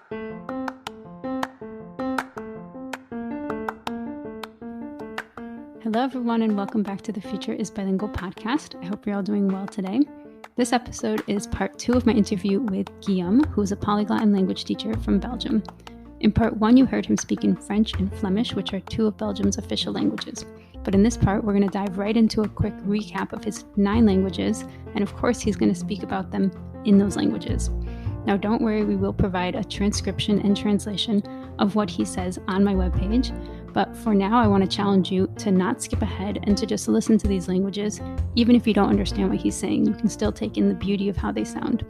Hello, everyone, and welcome back to the Future is Bilingual podcast. I hope you're all doing well today. This episode is part 2 of my interview with Guillaume, who is a polyglot and language teacher from Belgium. In part 1, you heard him speak in French and Flemish, which are 2 of Belgium's official languages. But in this part, we're going to dive right into a quick recap of his 9 languages, and of course, he's going to speak about them in those languages. Now, don't worry, we will provide a transcription and translation of what he says on my webpage. But for now, I want to challenge you to not skip ahead and to just listen to these languages. Even if you don't understand what he's saying, you can still take in the beauty of how they sound.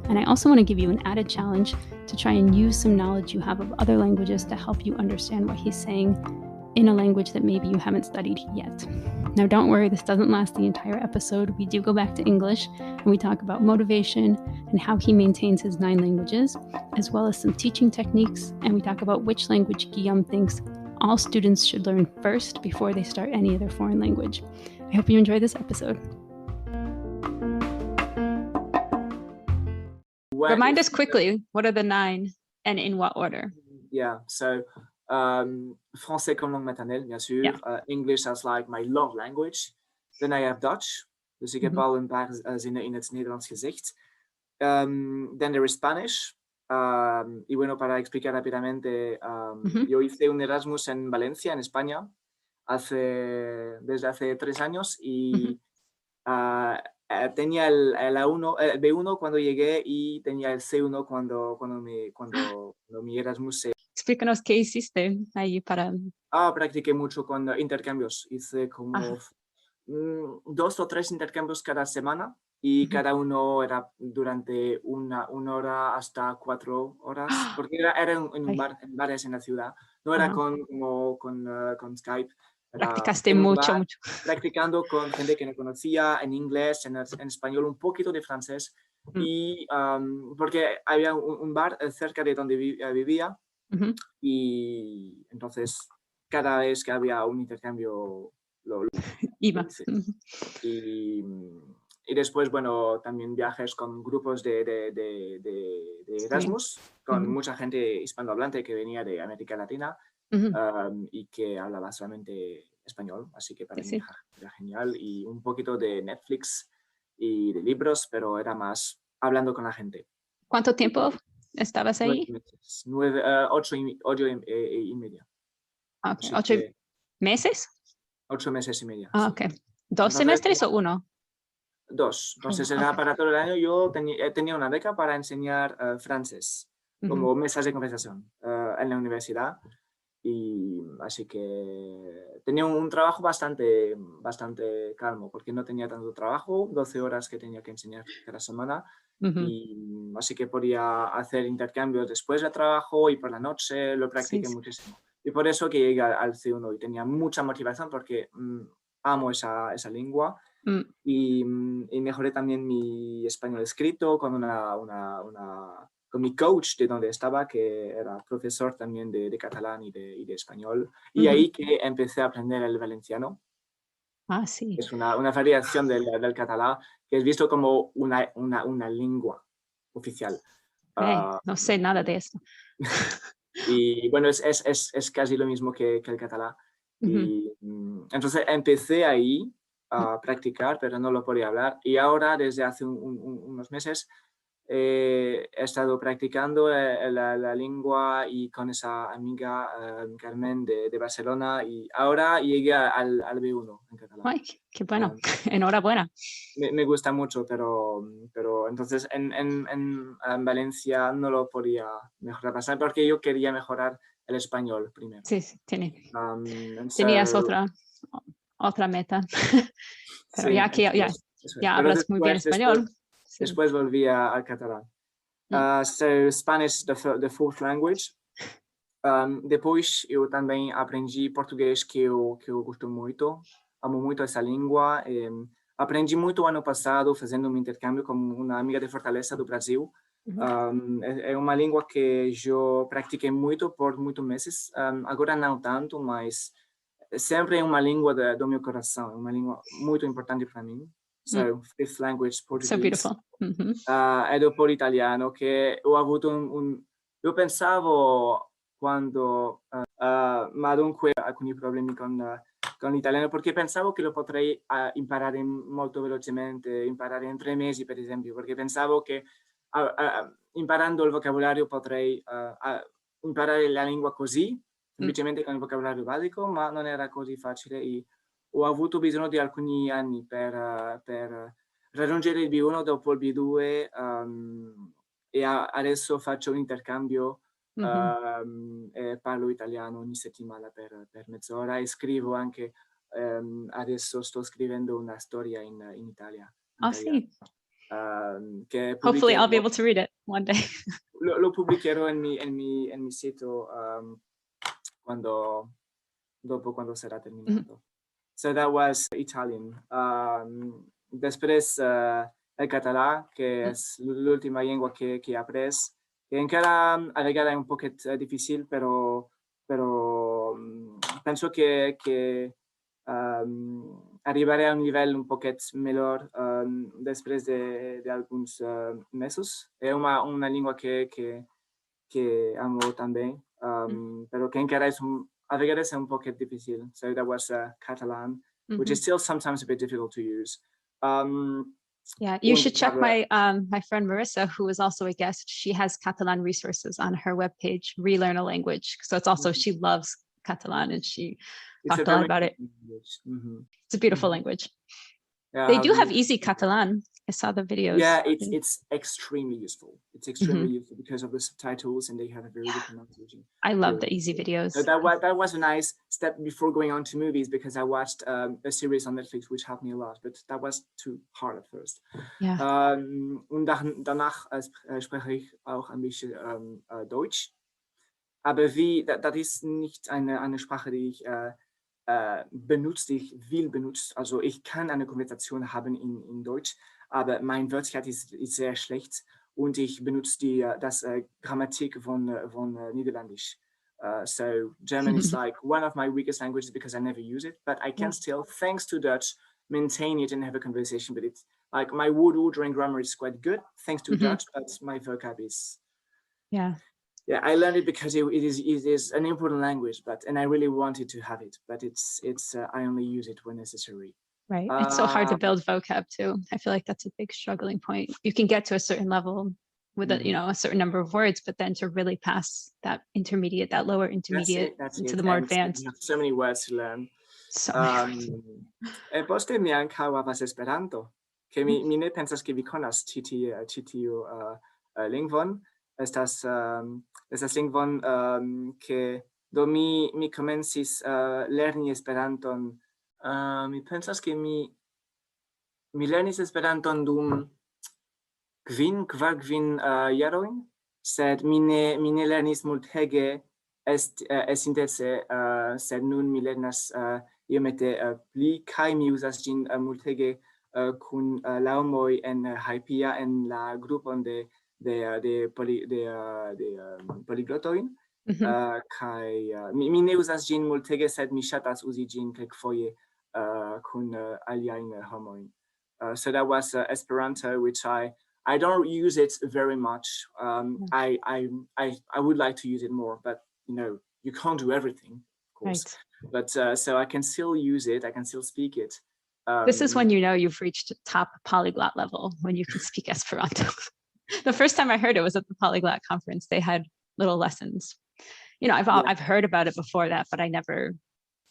And I also want to give you an added challenge to try and use some knowledge you have of other languages to help you understand what he's saying in a language that maybe you haven't studied yet. Now, don't worry, this doesn't last the entire episode. We do go back to English and we talk about motivation and how he maintains his 9 languages, as well as some teaching techniques. And we talk about which language Guillaume thinks all students should learn first before they start any other foreign language. I hope you enjoy this episode. Remind us quickly, what are the 9 and in what order? Yeah, so français comme langue maternelle, bien sûr. Yeah. English as like my love language. Then I have Dutch. Dus ik heb al een paar zinnen in het Nederlands gezegd. Then there is Spanish. Y bueno, para explicar rápidamente, yo hice un Erasmus en Valencia, en España, desde hace 3 años y tenía el B1 cuando llegué y tenía el C1 cuando mi Erasmus se... Explícanos qué hiciste ahí para... Practiqué mucho con intercambios. Hice como 2 o 3 intercambios cada semana. Y cada uno era durante una hora hasta 4 horas, porque era en un bar, en bares en la ciudad. No era con Skype. Practicaste mucho. Practicando con gente que no conocía, en inglés, en español, un poquito de francés. Y porque había un bar cerca de donde vivía. Y entonces, cada vez que había un intercambio, lo iba. Y después, bueno, también viajes con grupos de Erasmus, con mucha gente hispanohablante que venía de América Latina y que hablaba solamente español, así que para mí era genial. Y un poquito de Netflix y de libros, pero era más hablando con la gente. ¿Cuánto tiempo estabas ahí? 8 y medio. Okay. 8 meses? 8 meses y medio. Ok. ¿2 semestres o 1? 2. Entonces era para todo el año. Yo tenía una beca para enseñar francés como mesas de conversación en la universidad. Y así que tenía un trabajo bastante calmo porque no tenía tanto trabajo, 12 horas que tenía que enseñar cada semana. Y así que podía hacer intercambios después del trabajo y por la noche lo practiqué muchísimo. Y por eso que llegué al C1 y tenía mucha motivación porque amo esa lengua. Y mejoré también mi español escrito con con mi coach de donde estaba, que era profesor también de catalán y de español. Y ahí que empecé a aprender el valenciano. Sí. Es una variación del catalán que es visto como una lengua oficial. No sé nada de eso. Y bueno, es casi lo mismo que el catalán. Y entonces empecé ahí a practicar, pero no lo podía hablar. Y ahora, desde hace unos meses, he estado practicando la lengua y con esa amiga Carmen de Barcelona. Y ahora llegué al B1 en catalán. Ay, qué bueno. Enhorabuena. Me gusta mucho, pero entonces en Valencia no lo podía mejorar bastante porque yo quería mejorar el español primero. Sí, tenías otra meta. Pero ya hablas muy bien español. Después volví al catalán. So Spanish the fourth language. Depois eu também aprendi português que eu gosto muito. Amo muito essa língua. Aprendi muito ano passado fazendo um intercâmbio com uma amiga de Fortaleza do Brasil. É uma língua que eu pratiquei muito por muitos meses. Agora não tanto, mas sempre é uma língua do meu coração. É uma língua muito importante para mim. So, fifth language, Portuguese. So beautiful. E dopo l'italiano, che ho avuto Io pensavo quando, ma dunque alcuni problemi con l'italiano, perché pensavo che lo potrei imparare molto velocemente, imparare in 3 mesi per esempio, perché pensavo che imparando il vocabolario potrei imparare la lingua così, semplicemente con il vocabolario basico, ma non era così facile e ho avuto bisogno di alcuni anni per raggiungere il B1 dopo il B2 e adesso faccio un intercambio e parlo italiano ogni settimana per mezz'ora e scrivo anche, adesso sto scrivendo una storia in Italia. I'll see. Che Hopefully I'll be pubblicherò, able to read it one day. lo pubblicherò nel mio sito quando sarà terminato. So that was Italian. Després el català, que és l'última llengua que he après, que encara a vegades és un poquet difícil, però penso que arribaré a un nivell un poquet millor després d'alguns mesos. És una llengua que amo també, però que encara és a vegades è un poquet difficile. So that was Catalan, which is still sometimes a bit difficult to use. Yeah, you should check my friend Marissa, who is also a guest. She has Catalan resources on her webpage, Relearn a Language. So it's also, she loves Catalan and she talked a lot about it. It's a beautiful language. Yeah, they do have easy Catalan. I saw the videos. Yeah, it's extremely useful. It's extremely useful because of the subtitles, and they have a very good pronunciation. I love the easy videos. So that was a nice step before going on to movies, because I watched a series on Netflix which helped me a lot, but that was too hard at first. Yeah. Und danach spreche ich auch ein bisschen Deutsch. Aber das ist nicht eine Sprache, die ich benutze, die ich will benutzen. Also ich kann eine Konversation haben in Deutsch, aber mein Wörtlichkeit ist sehr schlecht und ich benutze das Grammatik von Niederländisch. So German is like one of my weakest languages because I never use it, but I can still, thanks to Dutch, maintain it and have a conversation with it. Like my word order and grammar is quite good, thanks to Dutch, but my vocab is... Yeah, I learned it because it is an important language, and I really wanted to have it, but it's I only use it when necessary. Right. It's so hard to build vocab too. I feel like that's a big struggling point. You can get to a certain level with a certain number of words, but then to really pass that intermediate, that lower intermediate into the more advanced. You have so many words to learn. So e poste mi ankaŭ havas Esperanto, ke mi ne pensas ke vi konas ĉi tiu lingvon. Estas lingvon que do mi komencis lerni Esperanton. Mi pensas ke mi lernis Esperanton dum 4 jarojn, sed mi ne lernis multege esintece, sed nun mi lernas iomete pli kaj mi uzas ĝin multege kun la homoj en Haipia en la grupon de Polyglotojn, kaj mi ne uzas ĝin multege, sed mi ŝatas uzi ĝin kelkfoje kun aliajn homojn. So that was Esperanto, which I don't use it very much. I would like to use it more, but you can't do everything, of course. Right. But so I can still use it. I can still speak it. This is when you've reached top polyglot level, when you can speak Esperanto. The first time I heard it was at the Polyglot conference. They had little lessons. I've heard about it before that, but I never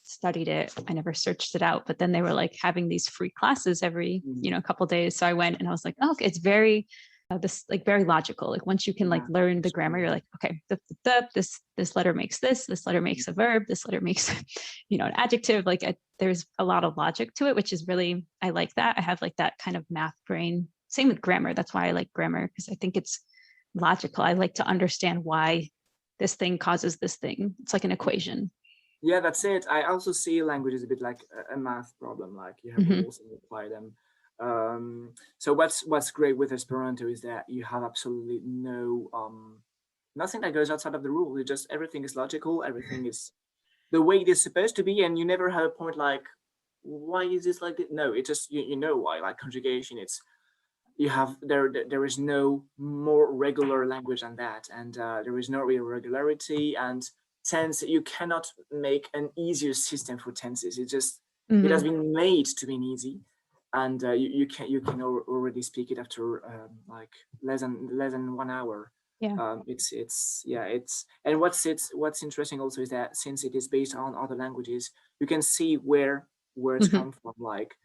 studied it. I never searched it out. But then they were like having these free classes every, a couple of days. So I went and I was like, oh, okay, it's very very logical. Like once you can learn the grammar, you're like, okay, this letter makes this letter makes a verb, this letter makes, an adjective. There's a lot of logic to it, which is really, I like that. I have like that kind of math brain. Same with grammar. That's why I like grammar, because I think it's logical. I like to understand why this thing causes this thing. It's like an equation. Yeah, that's it. I also see language as a bit like a math problem. Like you have rules and you apply them. So what's great with Esperanto is that you have absolutely nothing that goes outside of the rule. It just, everything is logical. Everything is the way it is supposed to be, and you never have a point like, why is this like this? No, it just you know why. Like conjugation, it's there is no more regular language than that, and there is no real regularity, and tense, you cannot make an easier system for tenses. It has been made to be easy, and you can already speak it after like less than 1 hour. Yeah. And what's interesting also is that since it is based on other languages, you can see where words come from. Like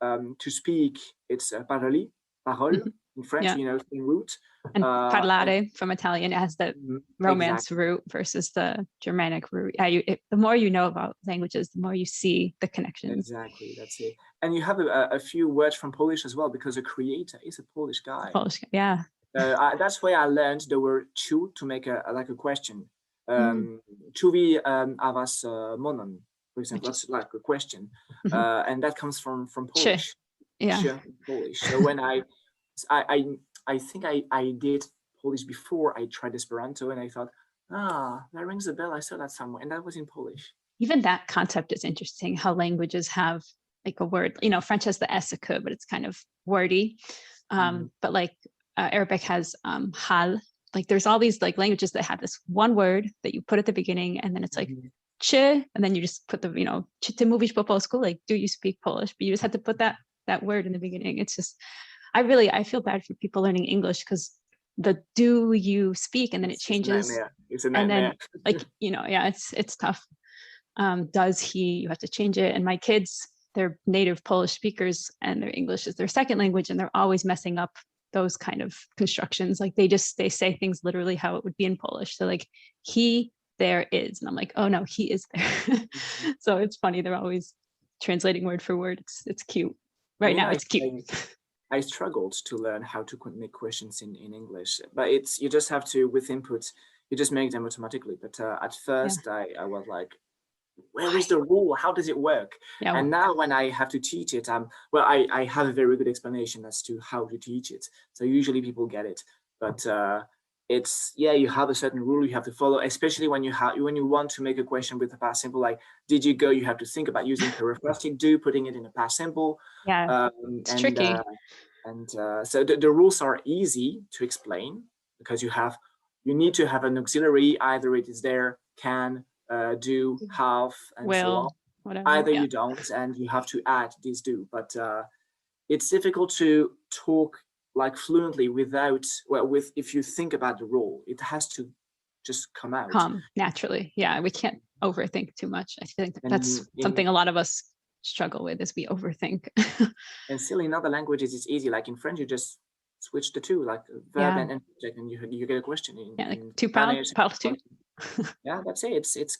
to speak, it's paroli, parole in French, same root. And parlare from Italian has the Romance root versus the Germanic root. The more you know about languages, the more you see the connections. Exactly, that's it. And you have a few words from Polish as well, because the creator is a Polish guy. Yeah. That's why I learned the word "chu" to make a question. "Chu vi a was monon," for example. That's like a question, and that comes from Polish. Yeah. Polish. So when I think I did Polish before I tried Esperanto, and I thought, that rings a bell. I saw that somewhere, and that was in Polish. Even that concept is interesting. How languages have like a word. French has the "est que," but it's kind of wordy. But like Arabic has hal. Like there's all these like languages that have this one word that you put at the beginning, and then it's like "che," and then you just put the "Czy ty mówisz po polsku?" Like, do you speak Polish? But you just have to put that word in the beginning. It's just, I feel bad for people learning English because the "do you speak," and then it changes. It's a nightmare. And then it's tough. Does he? You have to change it. And my kids, they're native Polish speakers, and their English is their second language, and they're always messing up those kind of constructions. Like they say things literally how it would be in Polish. So like, he there is, and I'm like, oh no, he is there. So it's funny, they're always translating word for word. It's cute. Right now it's cute. I struggled to learn how to make questions in English, but you just have to, with input, you just make them automatically. But at first I was like, where is the rule? How does it work? Yeah, and now when I have to teach it, I have a very good explanation as to how to teach it. So usually people get it, but you have a certain rule you have to follow, especially when you want to make a question with a past simple, like did you go, you have to think about using periphrastic do, putting it in a past simple. It's tricky. So the rules are easy to explain because you need to have an auxiliary, either it is there, can, do, have, and so on. Whatever, either you don't, and you have to add this do, but it's difficult to talk like fluently if you think about the rule. It has to just come naturally. Yeah, we can't overthink too much. I think that's something a lot of us struggle with, is we overthink. And still in other languages it's easy, like in French you just switch the two, like verb and subject, and you get a question. Like tu parles tu. Yeah, that's it. It's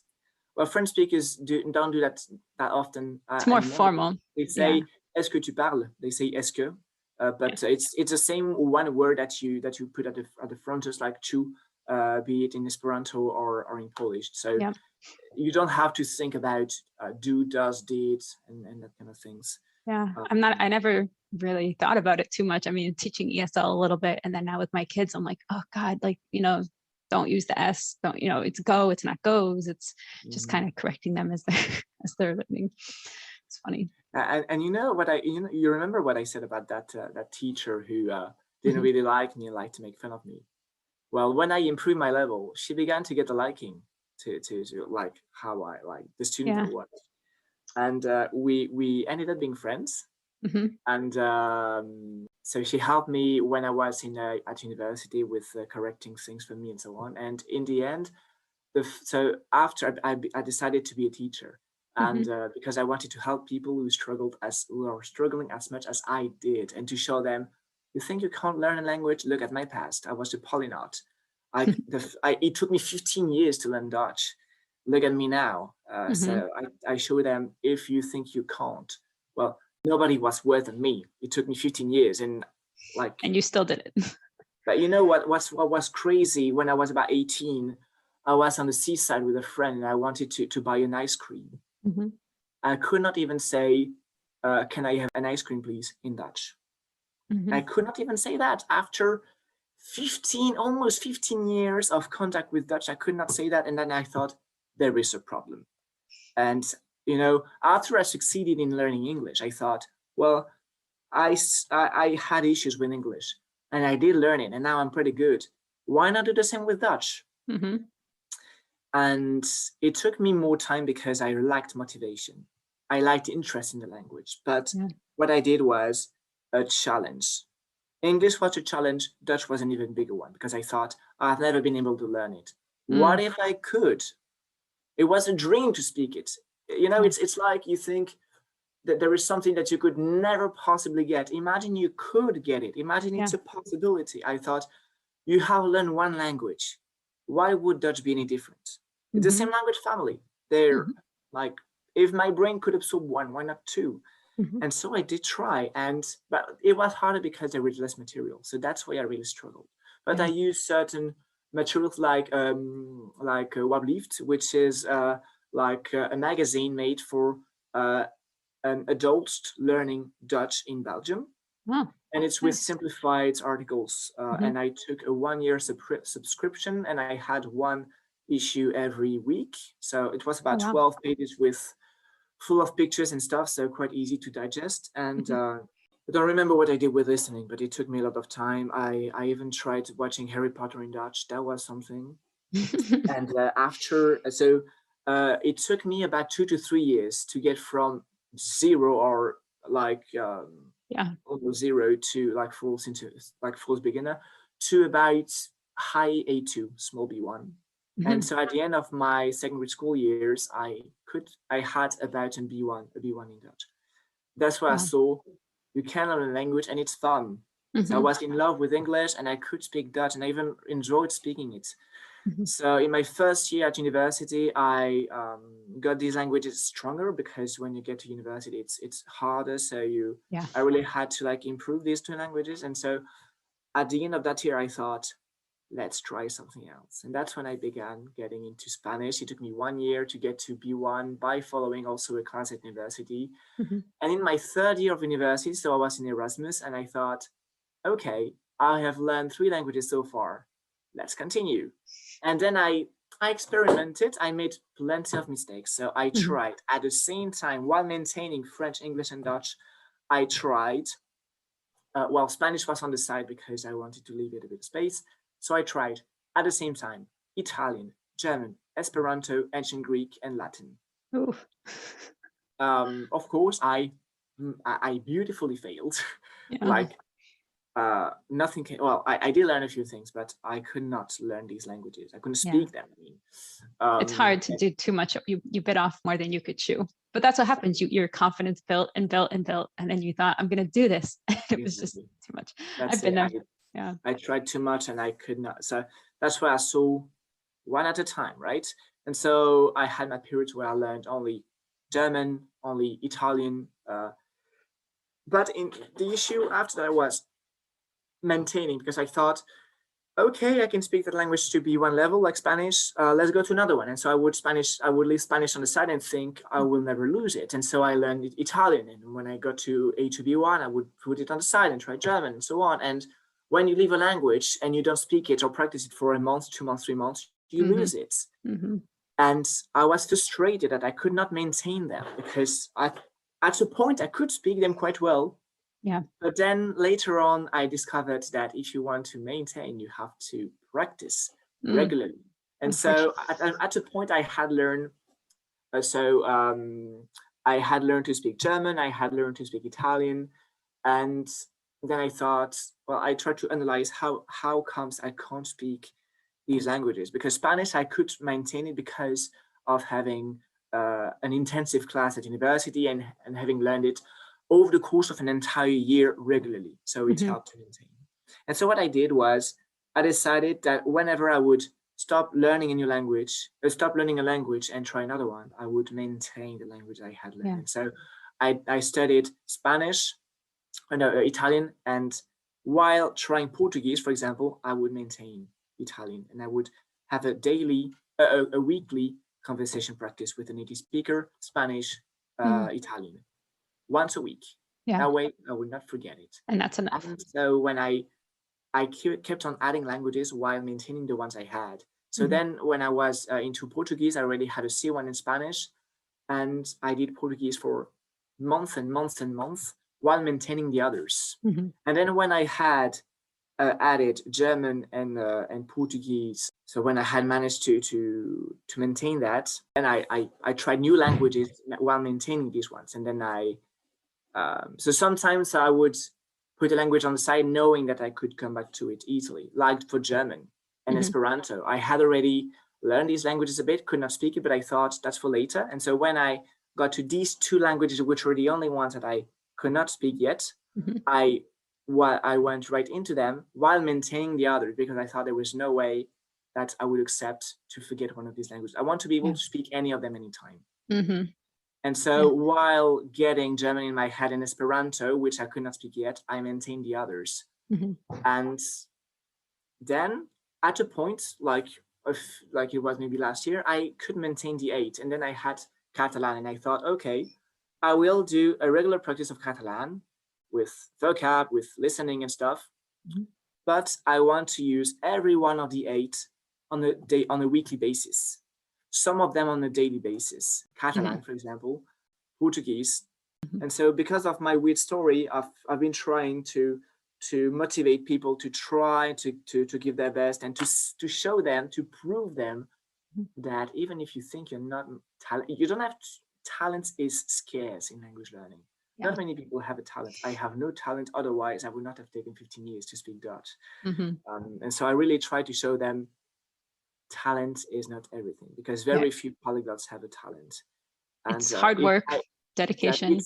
well, French speakers don't do that often. It's more formal. They say est-ce que tu parles? They say est-ce que, but it's the same one word that you put at the front, just like tu, be it in Esperanto or in Polish. So you don't have to think about do, does, did, and that kind of things. Yeah, I never really thought about it too much. I mean, teaching ESL a little bit, and then now with my kids, I'm like, oh God, like, don't use the S, don't, it's go, it's not goes. It's just kind of correcting them as they're learning. It's funny. And you remember what I said about that teacher who didn't really like me and liked to make fun of me. Well, when I improved my level, she began to get the liking to like how I like the student I was. And we ended up being friends. And so she helped me when I was at university with correcting things for me and so on. And in the end, so after I decided to be a teacher, and because I wanted to help people who are struggling as much as I did, and to show them, you think you can't learn a language? Look at my past. I was a Polynot. It took me 15 years to learn Dutch. Look at me now. So I show them, if you think you can't, well, nobody was worse than me. It took me 15 years, and you still did it. But you know what was crazy? When I was about 18, I was on the seaside with a friend, and I wanted to buy an ice cream. I could not even say, "Can I have an ice cream, please?" in Dutch. I could not even say that. After almost 15 years of contact with Dutch, I could not say that. And then I thought, there is a problem. And after I succeeded in learning English, I thought, well, I had issues with English, and I did learn it, and now I'm pretty good. Why not do the same with Dutch? And it took me more time because I lacked motivation. I liked interest in the language, but what I did was a challenge. English was a challenge. Dutch was an even bigger one because I thought I've never been able to learn it. What if I could? It was a dream to speak it. You know, it's like you think that there is something that you could never possibly get. Imagine you could get it. Imagine it's a possibility. I thought, you have learned one language. Why would Dutch be any different? It's the same language family. They're like, if my brain could absorb one, why not two? And so I did try, but it was harder because there was less material. So that's why I really struggled. But I used certain materials like Wablieft, which is like a magazine made for adults learning Dutch in Belgium. Wow. And it's with simplified articles. And I took a 1-year subscription, and I had one issue every week. So it was about 12 pages with full of pictures and stuff, so quite easy to digest. And I don't remember what I did with listening, but it took me a lot of time. I even tried watching Harry Potter in Dutch. That was something. And it took me about 2 to 3 years to get from zero or like almost zero to like full beginner to about high A2, small B1. And so at the end of my secondary school years, I had about a B1 in Dutch. That's why I saw you can learn a language and it's fun. So I was in love with English and I could speak Dutch and I even enjoyed speaking it. So in my first year at university, I got these languages stronger because when you get to university, it's harder. So I really had to like improve these 2 languages. And so at the end of that year, I thought, let's try something else. And that's when I began getting into Spanish. It took me 1 year to get to B1 by following also a class at university. And in my 3rd year of university, so I was in Erasmus, and I thought, okay, I have learned 3 languages so far. Let's continue. And then I experimented. I made plenty of mistakes. So I tried at the same time, while maintaining French, English, and Dutch, I tried, Spanish was on the side because I wanted to leave it a bit of space. So I tried at the same time Italian, German, Esperanto, Ancient Greek, and Latin. Of course, I beautifully failed. Nothing came. Well, I did learn a few things, but I could not learn these languages. I couldn't speak them. I mean, it's hard to do too much. You bit off more than you could chew. But that's what happens. Your confidence built and built and built, and then you thought, I'm going to do this. It was just too much. I've been there. I tried too much and I could not. So that's why I saw one at a time, right? And so I had my periods where I learned only German, only Italian. But in the issue after that was maintaining, because I thought, okay, I can speak that language to B1 level, like Spanish. Let's go to another one. And so I would leave Spanish on the side and think I will never lose it. And so I learned Italian. And when I got to A2 B1, I would put it on the side and try German and so on. And when you leave a language and you don't speak it or practice it for a month, 2 months, 3 months, you lose it. And I was frustrated that I could not maintain them because at a point I could speak them quite well. But then later on, I discovered that if you want to maintain, you have to practice regularly. And so at a point I had learned, I had learned to speak German, I had learned to speak Italian, and then I thought, well, I tried to analyze how comes I can't speak these languages, because Spanish, I could maintain it because of having an intensive class at university and having learned it over the course of an entire year regularly. So it helped to maintain. And so what I did was I decided that whenever I would stop learning a language and try another one, I would maintain the language I had learned. And so I studied Spanish, Italian, and while trying Portuguese, for example, I would maintain Italian, and I would have a weekly conversation practice with a native speaker, Spanish, Italian, once a week. That way I would not forget it. And that's enough. And so when I kept on adding languages while maintaining the ones I had. So then when I was into Portuguese, I already had a C1 in Spanish, and I did Portuguese for months and months and months. while maintaining the others. Mm-hmm. And then when I had added German and Portuguese, so when I had managed to maintain that, then I tried new languages while maintaining these ones. And then so sometimes I would put a language on the side knowing that I could come back to it easily, like for German and Mm-hmm. Esperanto. I had already learned these languages a bit, could not speak it, but I thought that's for later. And so when I got to these two languages, which were the only ones that I could not speak yet, Mm-hmm. I went right into them while maintaining the others, because I thought there was no way that I would accept to forget one of these languages. I want to be able to speak any of them anytime. Mm-hmm. And so while getting German in my head and Esperanto, which I could not speak yet, I maintained the others. Mm-hmm. And then at a point, like it was maybe last year, I could maintain the 8. And then I had Catalan, and I thought, okay, I will do a regular practice of Catalan with vocab, with listening and stuff. Mm-hmm. But I want to use every one of the 8 on a weekly basis. Some of them on a daily basis. Catalan, for example, Portuguese. And so because of my weird story, I've been trying to motivate people to try to give their best, and to show them, to prove them that even if you think you're not talented, you don't have talent is scarce in language learning. Yeah. Not many people have a talent. I have no talent, otherwise I would not have taken 15 years to speak Dutch. Mm-hmm. And so I really try to show them talent is not everything, because very few polyglots have a talent. And it's hard work, dedication.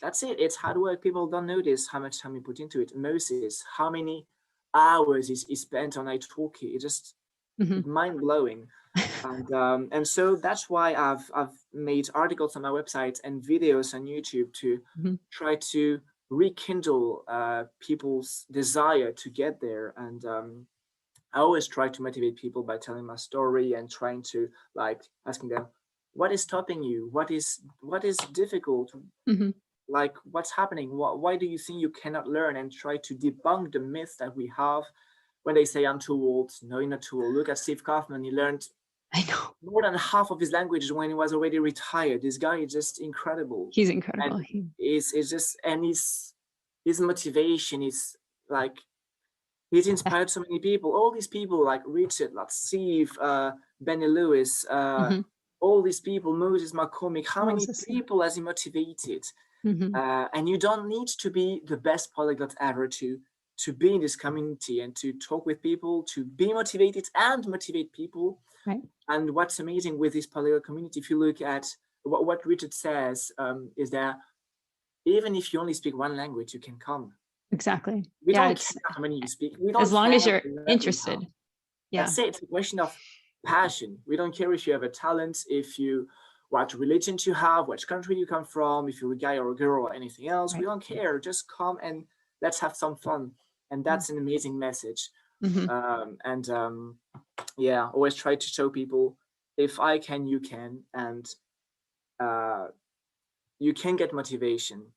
That's it. It's hard work. People don't notice how much time you put into it. Moses, how many hours is spent on italki? It's just mind blowing. And so that's why I've made articles on my website and videos on YouTube to try to rekindle people's desire to get there. And I always try to motivate people by telling my story and trying to asking them, what is stopping you? What is difficult? Like, what's happening? Why do you think you cannot learn? And try to debunk the myth that we have when they say I'm too old. No, you're not too old. Look at Steve Kaufman. He learned more than half of his languages when he was already retired. This guy is just incredible. He's incredible. And his motivation is like, he's inspired so many people. All these people like Richard, like Steve, Benny Lewis, all these people, Moses McCormick, how many people has he motivated? And you don't need to be the best polyglot ever to be in this community and to talk with people, to be motivated and motivate people. Right. And what's amazing with this polyglot community, if you look at what Richard says, is that even if you only speak one language, you can come. Exactly. We don't care how many you speak. We don't as long as you're interested. Yeah. That's it. It's a question of passion. We don't care if you have a talent, what religion you have, which country you come from, if you're a guy or a girl or anything else. Right. We don't care. Just come and let's have some fun. And that's an amazing message. Always try to show people, if I can, you can. And you can get motivation.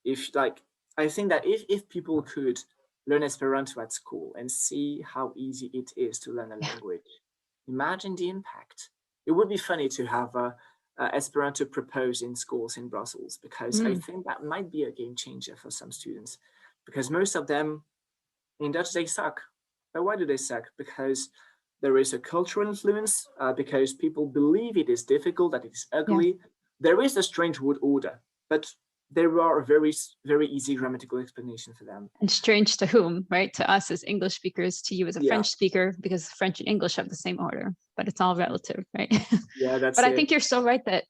I think that if people could learn Esperanto at school and see how easy it is to learn a language, imagine the impact. It would be funny to have Esperanto proposed in schools in Brussels, because I think that might be a game changer for some students, because most of them in Dutch, they suck. But why do they suck? Because there is a cultural influence, because people believe it is difficult, that it is ugly. Yeah. There is a strange word order, but there are a very, very easy grammatical explanation for them. And strange to whom, right? To us as English speakers, to you as a French speaker, because French and English have the same order, but it's all relative, right? Yeah, that's But I think you're so right that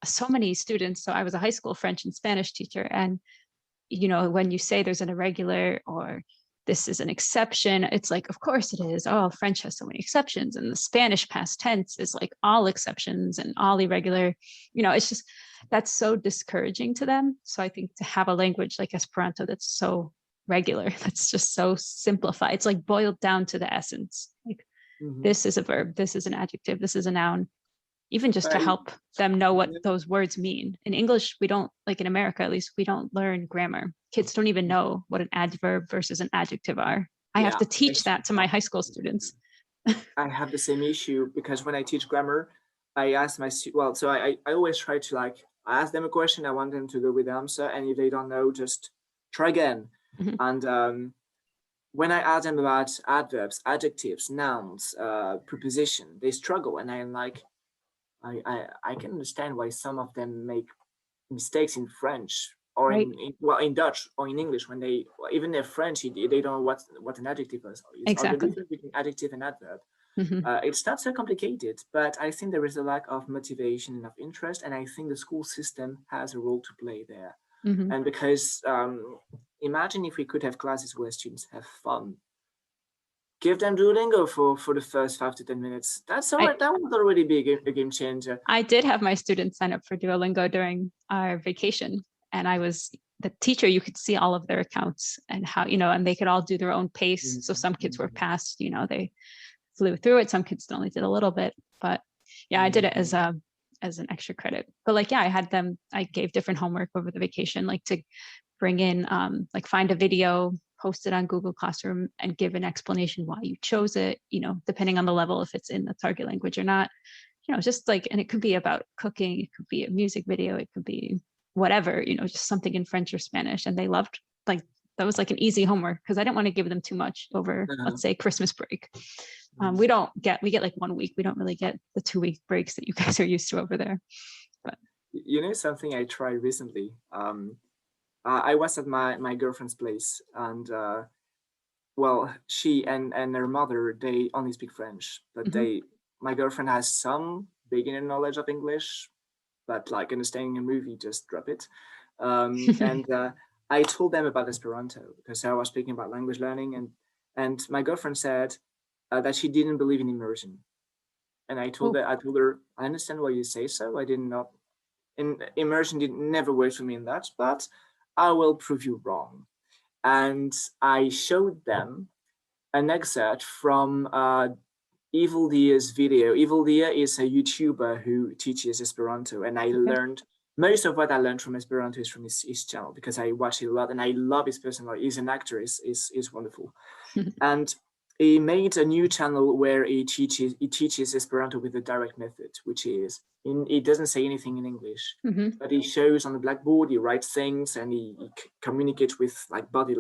so many students, so I was a high school French and Spanish teacher, and, when you say there's an irregular or this is an exception, it's like, of course it is. Oh, French has so many exceptions, and the Spanish past tense is like all exceptions and all irregular. It's just, that's so discouraging to them. So I think to have a language like Esperanto that's so regular, that's just so simplified, it's like boiled down to the essence. Like this is a verb, this is an adjective, this is a noun, even just to help them know what those words mean. In English, we don't, like in America at least, we don't learn grammar. Kids don't even know what an adverb versus an adjective are. I have to teach that to my high school students. I have the same issue, because when I teach grammar, I ask my students, I always try to I ask them a question, I want them to go with the answer, and if they don't know, just try again. Mhm. And when I ask them about adverbs, adjectives, nouns, preposition, they struggle, and I'm like, I can understand why some of them make mistakes in French or Right. in Dutch or in English when they, even in French, they don't know what an adjective is, or the Exactly. difference between adjective and adverb. Mhm. It's not so complicated, but I think there is a lack of motivation and of interest, and I think the school system has a role to play there. Mhm. And because imagine if we could have classes where students have fun. Give them Duolingo for the first 5 to 10 minutes. That's all right. That would already be a game changer. I did have my students sign up for Duolingo during our vacation, and I was the teacher. You could see all of their accounts and how, and they could all do their own pace. So some kids were fast, they flew through it. Some kids only did a little bit, but yeah, I did it as an extra credit. But I gave different homework over the vacation, like to bring in, find a video, post it on Google Classroom, and give an explanation why you chose it, depending on the level, if it's in the target language or not, just and it could be about cooking, it could be a music video, it could be whatever, just something in French or Spanish. And they loved, that was an easy homework, because I didn't want to give them too much over, let's say, Christmas break. We get 1 week. We don't really get the 2-week breaks that you guys are used to over there. But something I tried recently. I was at my girlfriend's place, and she and her mother, they only speak French, but my girlfriend has some beginner knowledge of English, but understanding a movie, just drop it. And I told them about Esperanto, because I was speaking about language learning, and my girlfriend said that she didn't believe in immersion. And I told her, I understand why you say so. I did not, immersion never worked for me in that, but I will prove you wrong. And I showed them an excerpt from Evildea's video. Evildea is a YouTuber who teaches Esperanto, and I learned most of what I learned from Esperanto is from his channel, because I watch it a lot and I love his personality. He's an actor, is wonderful. And he made a new channel where he teaches Esperanto with the direct method, which is he doesn't say anything in English, but he shows on the blackboard, he writes things, and he communicates with body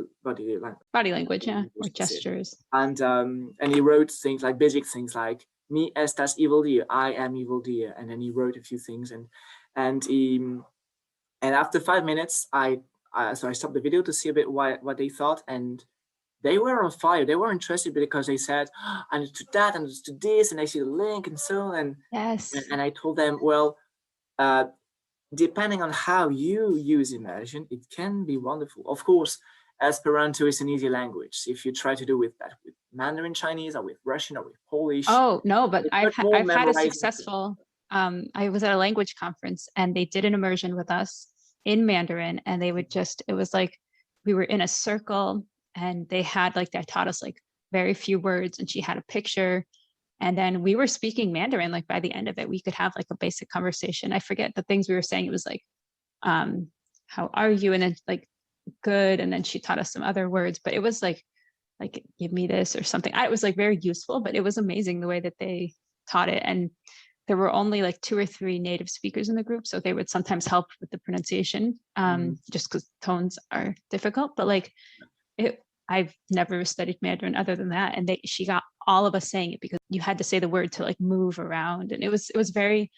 language, yeah, or gestures. And he wrote things basic things like "Mi estas Evildea," I am Evildea, and then he wrote a few things, and after 5 minutes, so I stopped the video to see a bit what they thought, and they were on fire. They were interested because they said, oh, I understood that, I understood this, and I see the link and so on. And I told them, well, depending on how you use immersion, it can be wonderful. Of course, Esperanto is an easy language. If you try to do with Mandarin Chinese or with Russian or with Polish. Oh, no, but I've had a successful, I was at a language conference and they did an immersion with us in Mandarin, and they would it was like we were in a circle, and they had they taught us very few words, and she had a picture, and then we were speaking Mandarin. By the end of it, we could have a basic conversation. I forget the things we were saying. It was how are you? And then good. And then she taught us some other words, but it was like give me this or something. It was very useful, but it was amazing the way that they taught it. And there were only 2 or 3 native speakers in the group, so they would sometimes help with the pronunciation, just because tones are difficult. But I've never studied Mandarin other than that, and she got all of us saying it, because you had to say the word to move around, and it was very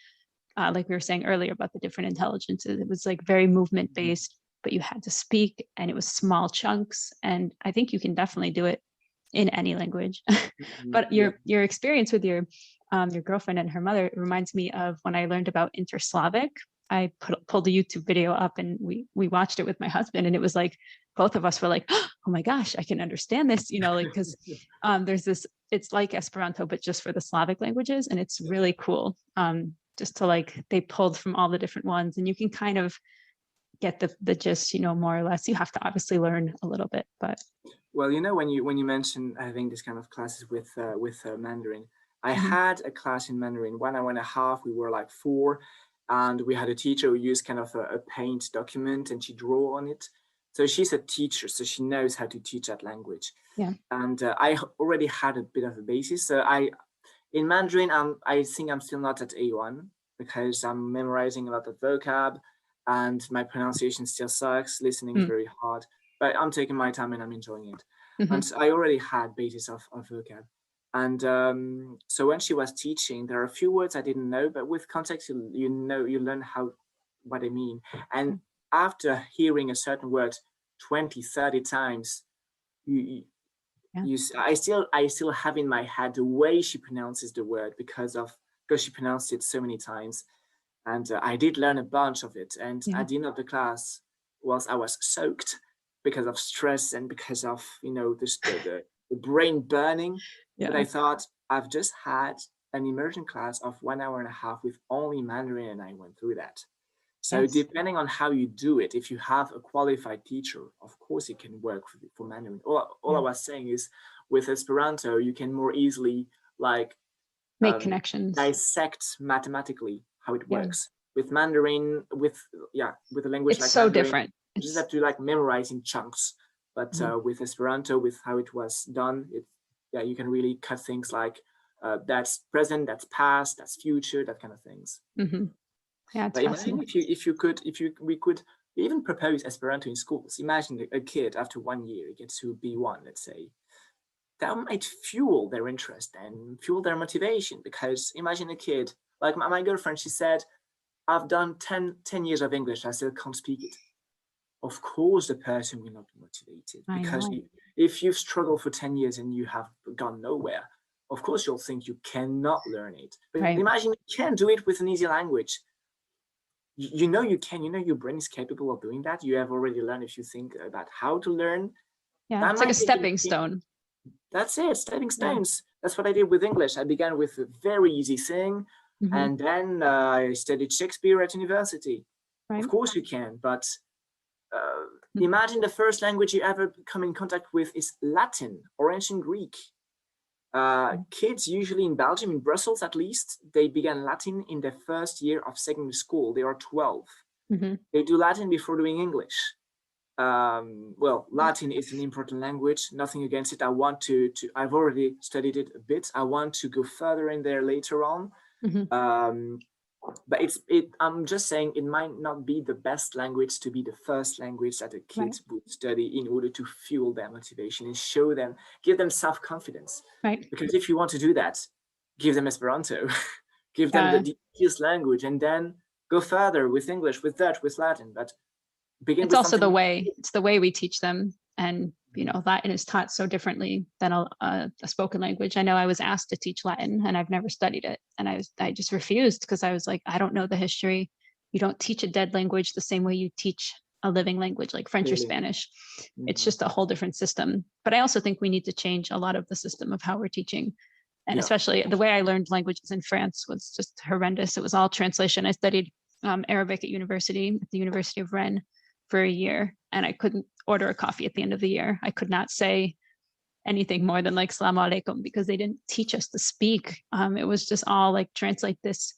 like we were saying earlier about the different intelligences. It was very movement based, but you had to speak, and it was small chunks. And I think you can definitely do it in any language. But your experience with your girlfriend and her mother reminds me of when I learned about Interslavic. I pulled a YouTube video up, and we watched it with my husband, and it was both of us were oh my gosh, I can understand this, because there's this, it's like Esperanto, but just for the Slavic languages. And it's really cool. Just to they pulled from all the different ones, and you can kind of get the gist, more or less. You have to obviously learn a little bit, but. Well, when you mentioned having this kind of classes with Mandarin, I had a class in Mandarin 1 hour and a half. We were 4, and we had a teacher who used kind of a paint document, and she drew on it. So she's a teacher, so she knows how to teach that language. Yeah. And I already had a bit of a basis. So in Mandarin, I think I'm still not at A1, because I'm memorizing a lot of vocab, and my pronunciation still sucks. Listening is very hard. but I'm taking my time and I'm enjoying it. Mm-hmm. And I already had basis of vocab. And so when she was teaching, there are a few words I didn't know, but with context, you learn what they mean. And after hearing a certain word 20, 30 times, I still have in my head the way she pronounces the word because she pronounced it so many times. And I did learn a bunch of it. And at the end of the class, I was soaked because of stress and because of, the brain burning. Yeah. But I thought, I've just had an immersion class of 1 hour and a half with only Mandarin, and I went through that. So depending on how you do it, if you have a qualified teacher, of course it can work for Mandarin. All I was saying is with Esperanto, you can more easily make connections, dissect mathematically how it works. With Mandarin, with a language it's so Mandarin, different. You just have to memorize in chunks. But with Esperanto, with how it was done, you can really cut things like that's present, that's past, that's future, that kind of things. Mm-hmm. Yeah, it's imagine we could even propose Esperanto in schools. Imagine a kid after 1 year gets to B1, let's say. That might fuel their interest and fuel their motivation, because imagine a kid, like my girlfriend, she said, I've done 10 years of English, I still can't speak it. Of course, the person will not be motivated, because if you've struggled for 10 years and you have gone nowhere, of course, you'll think you cannot learn it. But imagine you can do it with an easy language. You know you can, your brain is capable of doing that. You have already learned if you think about how to learn. Yeah, it's like a stepping stone. That's it, stepping stones. That's what I did with English. I began with a very easy thing, and then I studied Shakespeare at university. Of course you can, but imagine the first language you ever come in contact with is Latin or ancient Greek. Kids usually in Belgium, in Brussels at least, they began Latin in their first year of secondary school. They are 12. They do Latin before doing English. Latin is an important language, nothing against it. I've already studied it a bit. I want to go further in there later on. But I'm just saying it might not be the best language to be the first language that a kid would study in order to fuel their motivation and give them self-confidence. Because if you want to do that, give them Esperanto, give them the easiest language, and then go further with English, with Dutch, with Latin. But it's also the way we teach them, and Latin is taught so differently than a spoken language. I know I was asked to teach Latin and I've never studied it, and I just refused, because I was like, I don't know the history. You don't teach a dead language the same way you teach a living language like French or Spanish. It's just a whole different system. But I also think we need to change a lot of the system of how we're teaching, and especially the way I learned languages in France was just horrendous. It was all translation. I studied Arabic at the University of Rennes for a year, and I couldn't order a coffee at the end of the year. I could not say anything more than Salaam alaikum, because they didn't teach us to speak. It was just all translate this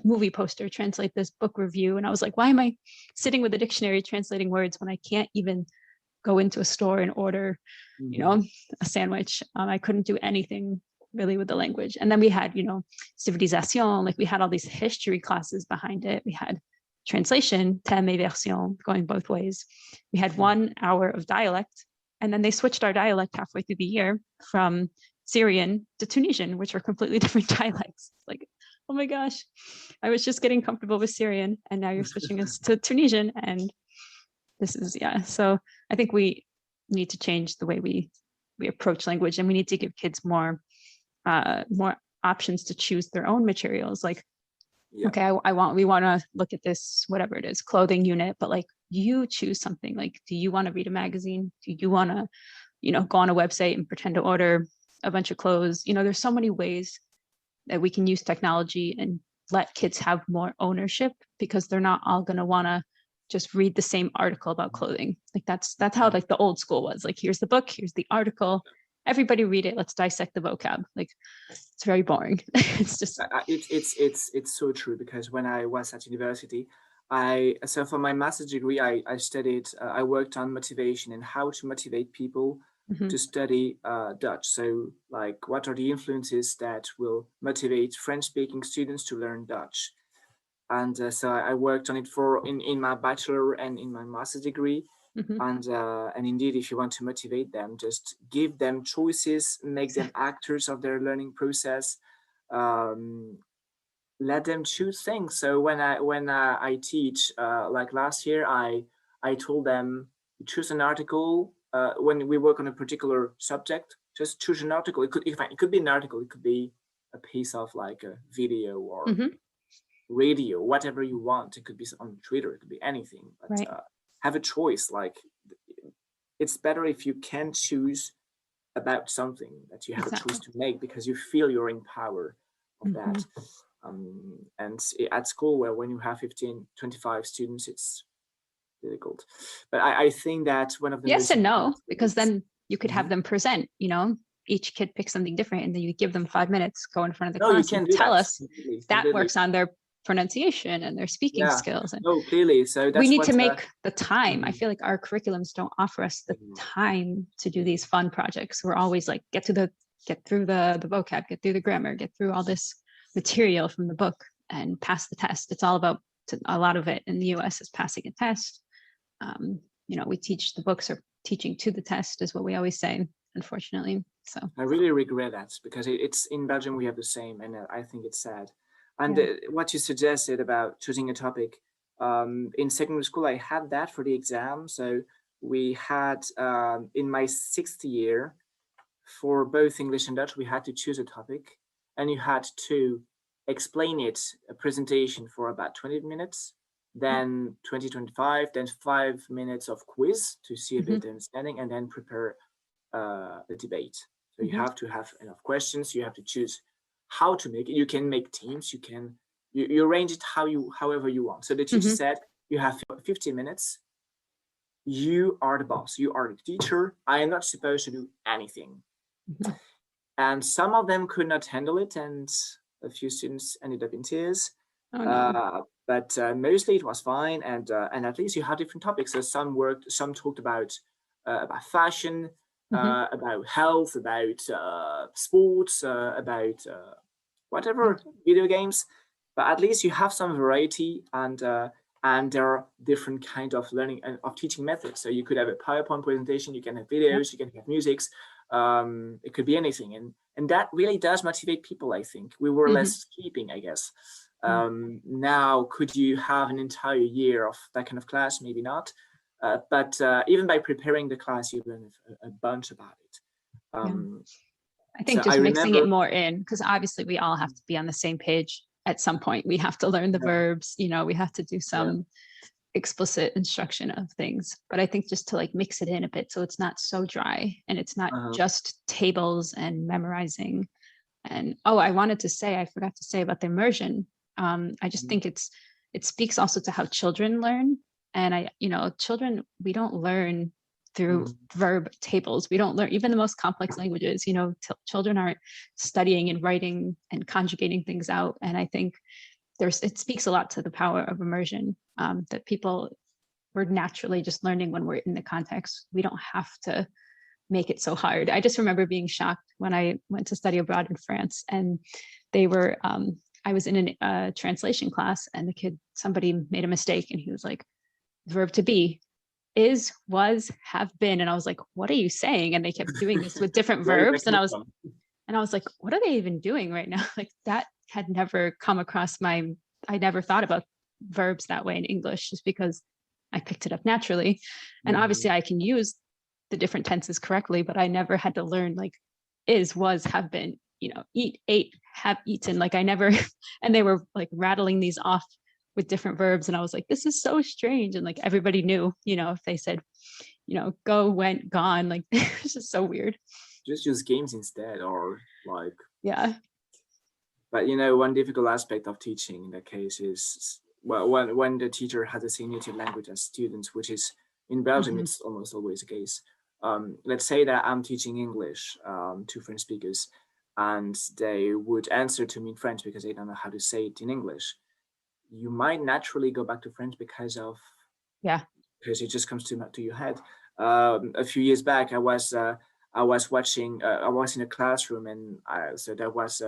movie poster, translate this book review. And I was like, why am I sitting with a dictionary translating words when I can't even go into a store and order, a sandwich? I couldn't do anything really with the language. And then we had, civilisation, we had all these history classes behind it. We had translation, thème et version, going both ways. We had 1 hour of dialect, and then they switched our dialect halfway through the year from Syrian to Tunisian, which were completely different dialects. Oh my gosh, I was just getting comfortable with Syrian, and now you're switching us to Tunisian, and this is, so I think we need to change the way we approach language, and we need to give kids more options to choose their own materials. Okay, we want to look at this, whatever it is, clothing unit, but you choose something. Do you want to read a magazine? Do you want to, go on a website and pretend to order a bunch of clothes? There's so many ways that we can use technology and let kids have more ownership, because they're not all going to want to just read the same article about clothing. That's how the old school was. Here's the book, here's the article, everybody read it, let's dissect the vocab. It's very boring. It's just it's so true, because when I was at university, for my master's degree, I worked on motivation and how to motivate people to study Dutch. So what are the influences that will motivate French-speaking students to learn Dutch? And so I worked on it in my bachelor and in my master's degree. And indeed, if you want to motivate them, just give them choices, make them actors of their learning process. Let them choose things. So when I teach, like last year, I told them, choose an article. When we work on a particular subject, just choose an article. It could be an article. It could be a piece of like a video or radio, whatever you want. It could be on Twitter. It could be anything. But have a choice. Like, it's better if you can choose about something that you have a choice to make, because you feel you're in power of that. And at school, where when you have 15, 25 students, it's difficult. But I think that one of the yes and no, because then you could have them present, each kid picks something different, and then you give them 5 minutes, go in front of the class and tell us that works on their pronunciation and their speaking skills. And clearly. So that's we need to make the time. I feel like our curriculums don't offer us the time to do these fun projects. We're always like, get through the vocab, get through the grammar, get through all this material from the book and pass the test. It's all about, a lot of it in the US is passing a test. We teach, the books are teaching to the test, is what we always say, unfortunately. So I really regret that, because it's in Belgium we have the same, and I think it's sad. And what you suggested about choosing a topic, in secondary school I had that for the exam. So we had, in my 6th year, for both English and Dutch, we had to choose a topic, and you had to explain it, a presentation for about 20 minutes, then 25, then 5 minutes of quiz to see a bit of understanding, and then prepare the debate. So you have to have enough questions. You have to choose how to make it. You can make teams. You arrange it however you want. So the teacher said, you have 15 minutes. You are the boss. You are the teacher. I am not supposed to do anything. And some of them could not handle it, and a few students ended up in tears. But mostly it was fine, and at least you had different topics. So some talked about fashion, about health, about sports, about whatever, video games. But at least you have some variety, and there are different kinds of learning and of teaching methods. So you could have a PowerPoint presentation, you can have videos, you can have musics. It could be anything, and that really does motivate people. I think we were less keeping, I guess. Now, could you have an entire year of that kind of class? Maybe not. But even by preparing the class, you learn a bunch about it. I think just mixing it more in, because obviously we all have to be on the same page at some point. We have to learn the verbs, we have to do some explicit instruction of things. But I think just to like mix it in a bit, so it's not so dry, and it's not just tables and memorizing. And I wanted to say, I forgot to say about the immersion. I just think it speaks also to how children learn. And children, we don't learn through verb tables. We don't learn even the most complex languages. Children aren't studying and writing and conjugating things out. And I think it speaks a lot to the power of immersion, that we're naturally just learning when we're in the context. We don't have to make it so hard. I just remember being shocked when I went to study abroad in France, and I was in a translation class, and somebody made a mistake, and he was like, verb to be is, was, have been. And I was like, what are you saying? And they kept doing this with different verbs. And I was like, what are they even doing right now? Like, that had never come across I never thought about verbs that way in English, just because I picked it up naturally. And obviously I can use the different tenses correctly, but I never had to learn like is, was, have been, eat, ate, have eaten. Like I never, and they were like rattling these off with different verbs. And I was like, this is so strange. And like, everybody knew, if they said, go, went, gone, like it's just so weird. Just use games instead, or like, But one difficult aspect of teaching in that case is, well, when the teacher has the same native language as students, which is in Belgium, it's almost always the case. Let's say that I'm teaching English to French speakers, and they would answer to me in French because they don't know how to say it in English. You might naturally go back to French because it just comes to your head. A few years back, I was watching. I was in a classroom, and so there was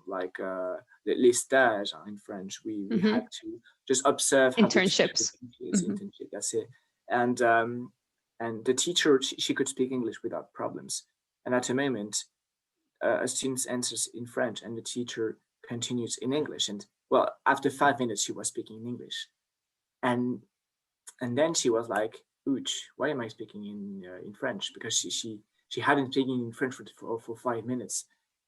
les stages in French. We had to just observe internships. Internship. That's it. and the teacher, she could speak English without problems. And at a moment, a student answers in French and the teacher continues in English. And well, after 5 minutes, she was speaking in English. And then she was like, "Ouch, why am I speaking in French?" Because she hadn't speaking in French for 5 minutes,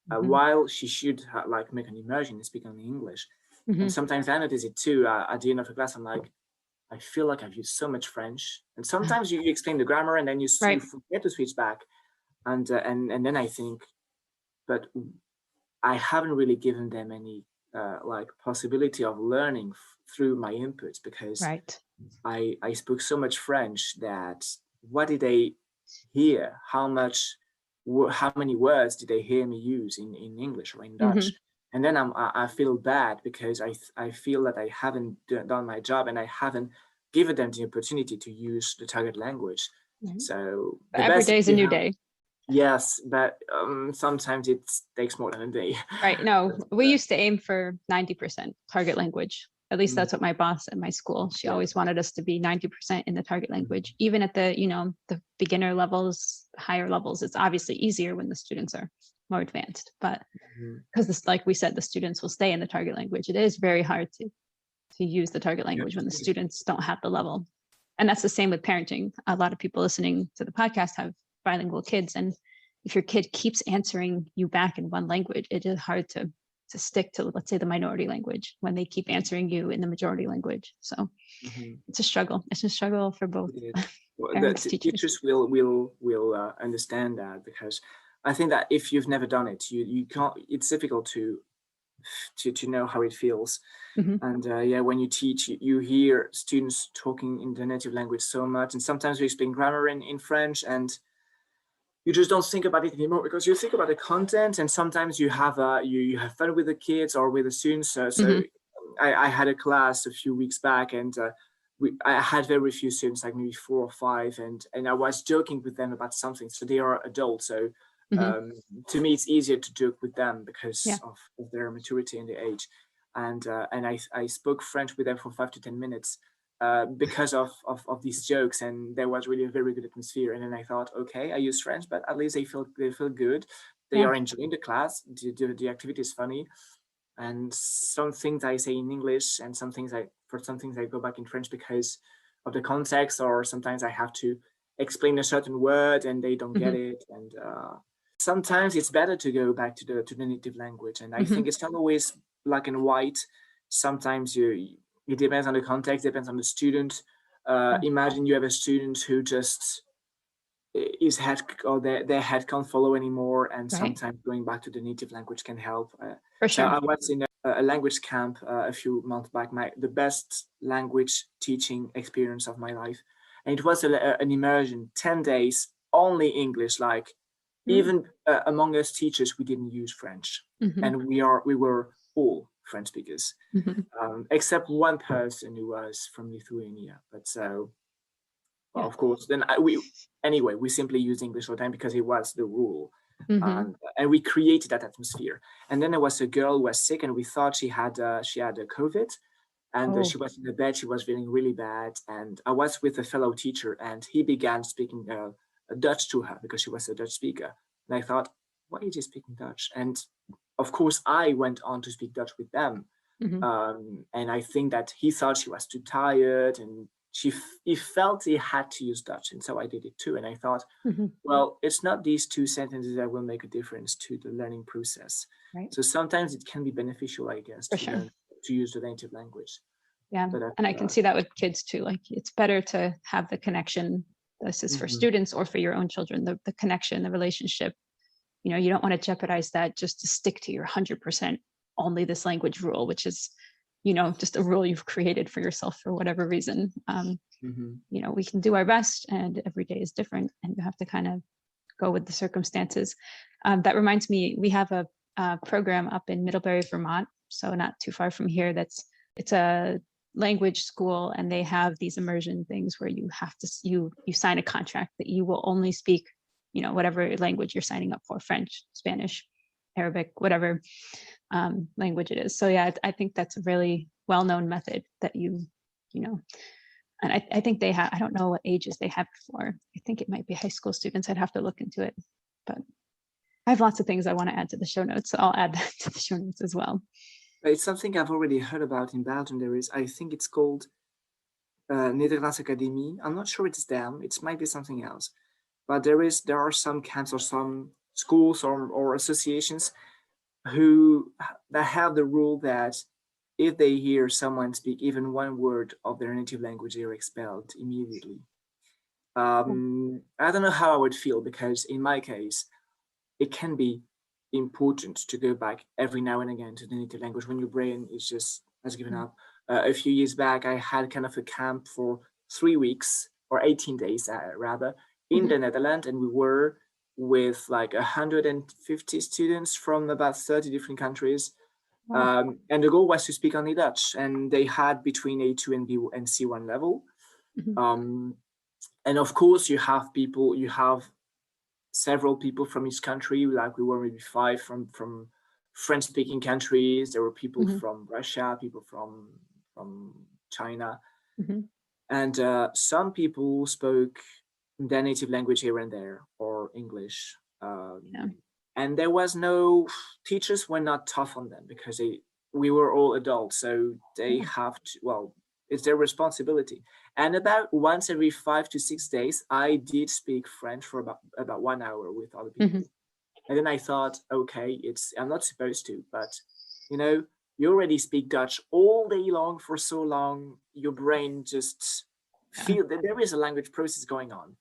while she should like make an immersion and speak only English. And sometimes I notice it too. At the end of a class, I'm like, I feel like I've used so much French. And sometimes you explain the grammar and then you forget to switch back. And then I think, but I haven't really given them any like possibility of learning through my inputs, because I spoke so much French that what did they hear? How many words did they hear me use in English or in Dutch? And then I feel bad because I feel that I haven't done my job and I haven't given them the opportunity to use the target language. So every day is a new day. Yes, but sometimes it takes more than a day. Right. No, we used to aim for 90% target language. At least that's what my boss at my school, she always wanted us to be 90% in the target language. Even at the, the beginner levels, higher levels, it's obviously easier when the students are more advanced. But because this, like we said, the students will stay in the target language. It is very hard to use the target language when the students don't have the level. And that's the same with parenting. A lot of people listening to the podcast have bilingual kids, and if your kid keeps answering you back in one language, it is hard to stick to, let's say, the minority language when they keep answering you in the majority language. So it's a struggle. It's a struggle for both parents, teachers will understand that, because I think that if you've never done it, you can't. It's difficult to know how it feels. And when you teach, you hear students talking in their native language so much, and sometimes we explain grammar in French, and you just don't think about it anymore because you think about the content, and sometimes you have you have fun with the kids or with the students. So I had a class a few weeks back, and I had very few students, like maybe 4 or 5, and I was joking with them about something. So they are adults, so to me it's easier to joke with them because of their maturity and their age. And I spoke French with them for 5 to 10 minutes. Because of these jokes, and there was really a very good atmosphere. And then I thought, okay, I use French, but at least they feel good. They are enjoying the class. The activity is funny, and some things I say in English, and some things I go back in French because of the context, or sometimes I have to explain a certain word and they don't get it. And sometimes it's better to go back to the native language. And I think it's not always black and white. Sometimes it depends on the context, depends on the student. Imagine you have a student who just their head can't follow anymore, and sometimes going back to the native language can help. For sure. So I was in a language camp a few months back, the best language teaching experience of my life. And it was an immersion, 10 days, only English. Like even among us teachers, we didn't use French. And we were all French speakers, except one person who was from Lithuania. But so, of course, then we simply used English all the time because it was the rule, and we created that atmosphere. And then there was a girl who was sick, and we thought she had a COVID, and she was in the bed. She was feeling really bad, and I was with a fellow teacher, and he began speaking Dutch to her because she was a Dutch speaker. And I thought, why is he speaking Dutch? And of course, I went on to speak Dutch with them. And I think that he thought she was too tired, and he felt he had to use Dutch. And so I did it too. And I thought, well, it's not these 2 sentences that will make a difference to the learning process. So sometimes it can be beneficial, I guess, to use the native language. Yeah, and I can see that with kids too. Like, it's better to have the connection. This is for students or for your own children, the connection, the relationship. You don't want to jeopardize that just to stick to your 100% only this language rule, which is, just a rule you've created for yourself for whatever reason. We can do our best, and every day is different, and you have to kind of go with the circumstances. That reminds me, we have a program up in Middlebury, Vermont, so not too far from here. It's a language school, and they have these immersion things where you have to you sign a contract that you will only speak whatever language you're signing up for, French, Spanish, Arabic, whatever language it is. So yeah, I think that's a really well-known method that you And I think they have, I don't know what ages they have for. I think it might be high school students. I'd have to look into it. But I have lots of things I want to add to the show notes. So I'll add that to the show notes as well. It's something I've already heard about in Belgium. There is, I think it's called Nederlandse Academie. I'm not sure it's them. It might be something else. But there are some camps or some schools or associations that have the rule that if they hear someone speak even one word of their native language, they are expelled immediately. I don't know how I would feel, because in my case, it can be important to go back every now and again to the native language when your brain has given up. A few years back, I had kind of a camp for 3 weeks or 18 days rather in the Netherlands, and we were with like 150 students from about 30 different countries. And the goal was to speak only Dutch, and they had between A2 and C1 level. And of course, you have several people from each country. Like we were maybe 5 from French-speaking countries. There were people from Russia, people from China, and some people spoke their native language here and there, or English. And there was no, teachers were not tough on them, because we were all adults, so they have to, well, it's their responsibility. And about once every 5 to 6 days, I did speak French for about 1 hour with other people. And then I thought, okay, I'm not supposed to, but you already speak Dutch all day long for so long, your brain just feel that there is a language process going on.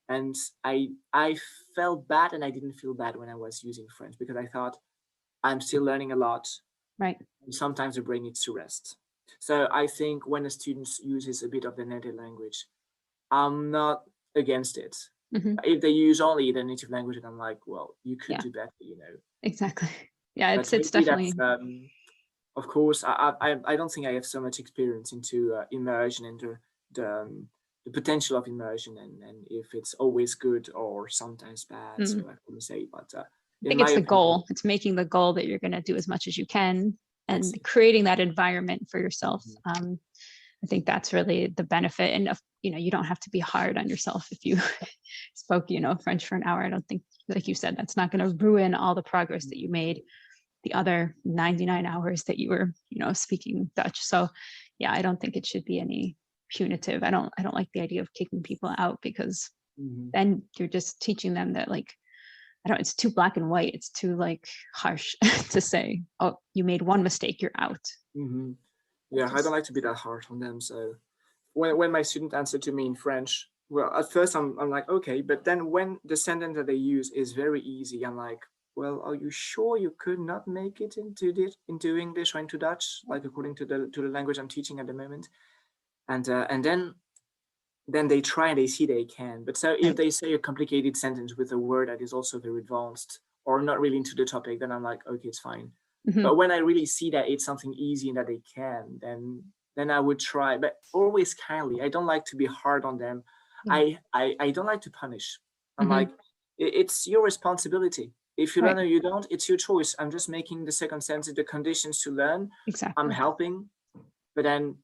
And I felt bad, and I didn't feel bad when I was using French, because I thought I'm still learning a lot. Right. And sometimes the brain needs to rest. So I think when a student uses a bit of the native language, I'm not against it. If they use only the native language, and I'm like, well, you could do better, Exactly. Yeah, it's definitely. Of course, I don't think I have so much experience into immersion and the potential of immersion, and if it's always good or sometimes bad. So I couldn't say, but I think it's the goal. It's making the goal that you're going to do as much as you can, and creating that environment for yourself. I think that's really the benefit. And you don't have to be hard on yourself if you spoke French for an hour. I don't think, like you said, that's not going to ruin all the progress that you made the other 99 hours that you were speaking Dutch. So yeah, I don't think it should be any punitive. I don't like the idea of kicking people out, because then you're just teaching them that, like, it's too black and white. It's too like harsh to say, oh, you made one mistake, you're out. Yeah, I don't like to be that hard on them. So when my student answered to me in French, well, at first I'm like, okay, but then when the sentence that they use is very easy, I'm like, well, are you sure you could not make it into English or into Dutch, like according to the language I'm teaching at the moment? And then they try and they see they can. But so if they say a complicated sentence with a word that is also very advanced or not really into the topic, then I'm like, okay, it's fine. But when I really see that it's something easy and that they can, then I would try, but always kindly. I don't like to be hard on them. I don't like to punish. I'm like, it's your responsibility. If you learn or you don't, it's your choice. I'm just making the circumstances, the conditions to learn. Exactly. I'm helping, but then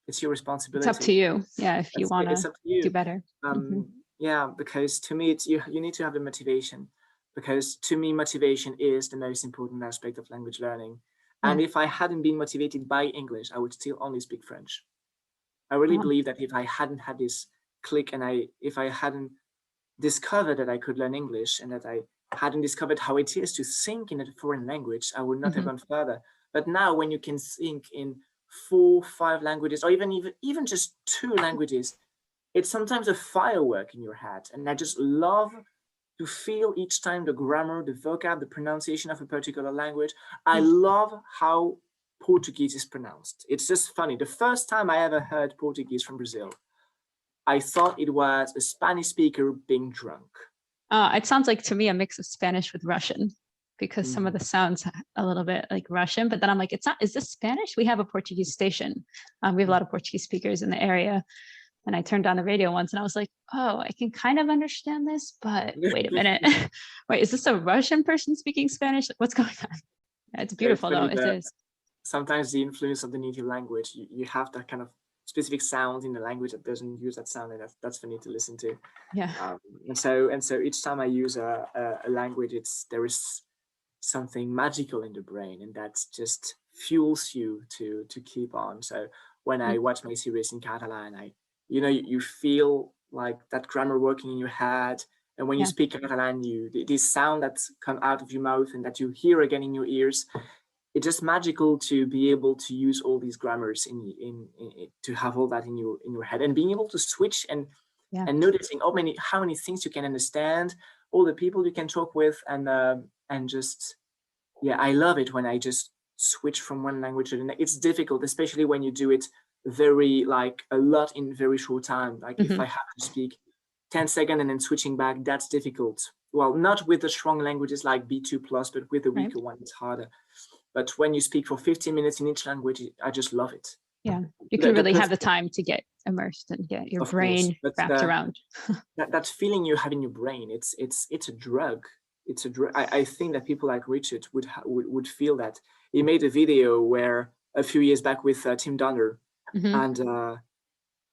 it's your responsibility. It's up to you. Yeah, if you want to do better. Yeah, because to me, it's you need to have the motivation. Because to me, motivation is the most important aspect of language learning. And if I hadn't been motivated by English, I would still only speak French. I really believe that if I hadn't had this click, and if I hadn't discovered that I could learn English, and that I hadn't discovered how it is to think in a foreign language, I would not have gone further. But now, when you can think in 4, 5 languages, or even just 2 languages, it's sometimes a firework in your head. And I just love to feel each time the grammar, the vocab, the pronunciation of a particular language. I love how Portuguese is pronounced. It's just funny. The first time I ever heard Portuguese from Brazil, I thought it was a Spanish speaker being drunk. It sounds like, to me, a mix of Spanish with Russian, because some of the sounds a little bit like Russian, but then I'm like, it's not, is this Spanish? We have a Portuguese station. We have a lot of Portuguese speakers in the area. And I turned on the radio once and I was like, oh, I can kind of understand this, but wait a minute. Wait, is this a Russian person speaking Spanish? What's going on? Yeah, it's beautiful though, it is. Sometimes the influence of the native language, you have that kind of specific sound in the language that doesn't use that sound, and that's funny to listen to. Yeah. And so each time I use a language, there is something magical in the brain, and that just fuels you to keep on. So when I watch my series in Catalan, you feel like that grammar working in your head. And when you speak Catalan, this sound that come out of your mouth and that you hear again in your ears, it's just magical to be able to use all these grammars in to have all that in your head, and being able to switch and noticing how many things you can understand, all the people you can talk with, and just I love it when I just switch from one language to the next. It's difficult, especially when you do it very a lot in very short time. Like if I have to speak 10 seconds and then switching back, that's difficult. Well, not with the strong languages like B2+, but with the weaker one, it's harder. But when you speak for 15 minutes in each language, I just love it. Yeah, you can really have the time to get immersed and get your brain wrapped around. that feeling you have in your brain, it's a drug. It's a drug. I think that people like Richard would feel that. He made a video where a few years back with Tim Donner,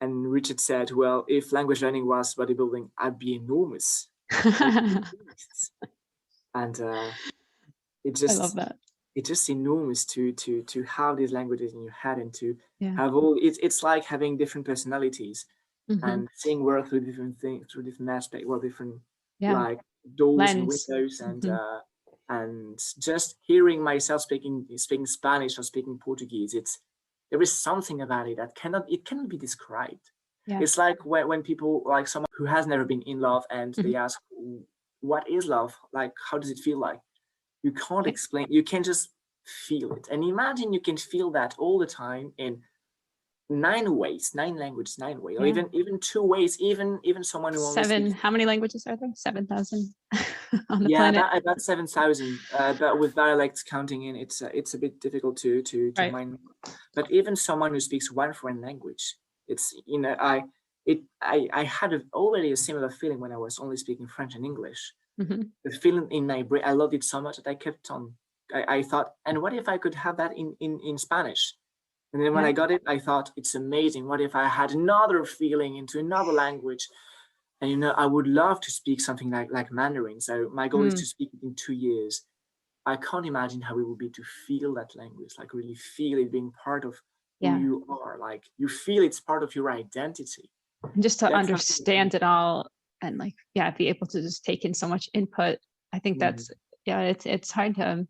and Richard said, well, if language learning was bodybuilding, I'd be enormous. And I love that. It's just enormous to have these languages in your head, and to have all. It's like having different personalities and seeing world through different things, through different aspects, different like doors and windows, and just hearing myself speaking Spanish or speaking Portuguese. There is something about it that cannot be described. Yeah. It's like when people, like someone who has never been in love, and they ask, what is love? Like, how does it feel like? You can't explain, you can just feel it. And imagine you can feel that all the time in 9 languages, or even 2 ways, even someone who only speaks. How many languages are there? 7,000 on the planet? About 7,000. But with dialects counting in, it's a bit difficult to mind. But even someone who speaks one foreign language, it's, I had already a similar feeling when I was only speaking French and English. The feeling in my brain, I loved it so much that I kept on. I thought, and what if I could have that in Spanish? And then when I got it, I thought, it's amazing. What if I had another feeling into another language? And I would love to speak something like Mandarin. So my goal is to speak it in 2 years. I can't imagine how it would be to feel that language, like really feel it being part of who you are. Like you feel it's part of your identity. And just to understand it all, and be able to just take in so much input. I think that's it's hard to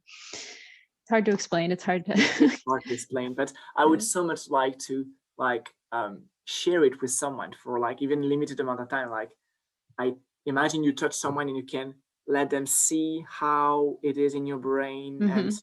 explain. It's hard to explain, but I would so much like to share it with someone for even limited amount of time. Like I imagine you touch someone and you can let them see how it is in your brain. And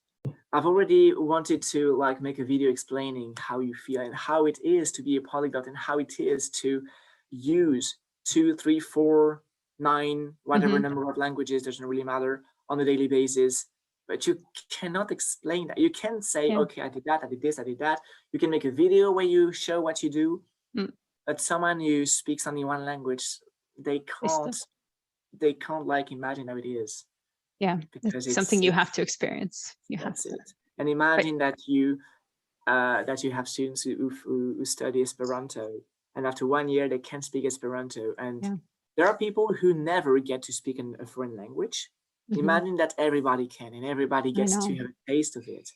I've already wanted to make a video explaining how you feel and how it is to be a polyglot, and how it is to use 2, 3, 4, 9, whatever number of languages, doesn't really matter, on a daily basis. But you cannot explain that. You can say, okay, I did that, I did this, I did that. You can make a video where you show what you do. But someone who speaks only one language, they can't imagine how it is. Yeah, because it's something you have to experience. You have to. And imagine that you have students who study Esperanto, and after 1 year they can't speak Esperanto, and there are people who never get to speak a foreign language. Imagine that everybody can, and everybody gets to have a taste of it.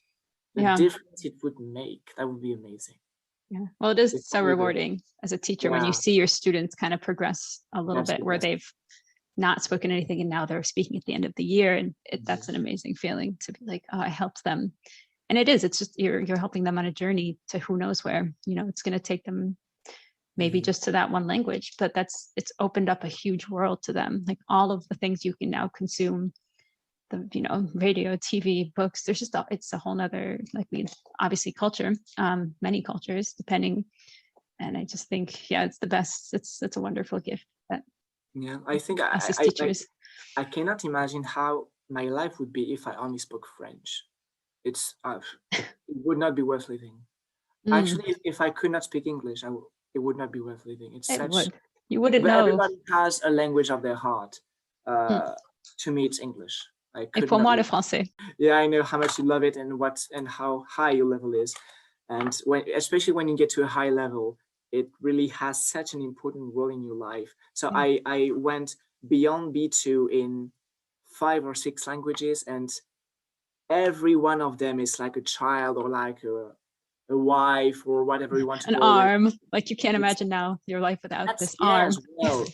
The difference it would make, that would be amazing. Yeah, well, it is so rewarding as a teacher when you see your students kind of progress a little bit, where they've not spoken anything and now they're speaking at the end of the year, and that's an amazing feeling to be like, oh, I helped them. And it's just you're helping them on a journey to who knows where. It's going to take them maybe just to that one language, but it's opened up a huge world to them. Like all of the things you can now consume, the radio, TV, books, there's just it's a whole nother, obviously culture, many cultures depending. And I just think, it's the best. It's a wonderful gift. I think I cannot imagine how my life would be if I only spoke French. It would not be worth living. Actually, if I could not speak English, it would not be worth living. You wouldn't know. Everybody has a language of their heart. To me, it's English. Et pour moi, le français. Yeah, I know how much you love it and how high your level is, and especially when you get to a high level, it really has such an important role in your life. So Yeah. I went beyond B2 in 5 or 6 languages, and every one of them is like a child or like a wife or whatever you want to An call it. arm, like you can't imagine now your life without this arm. As well.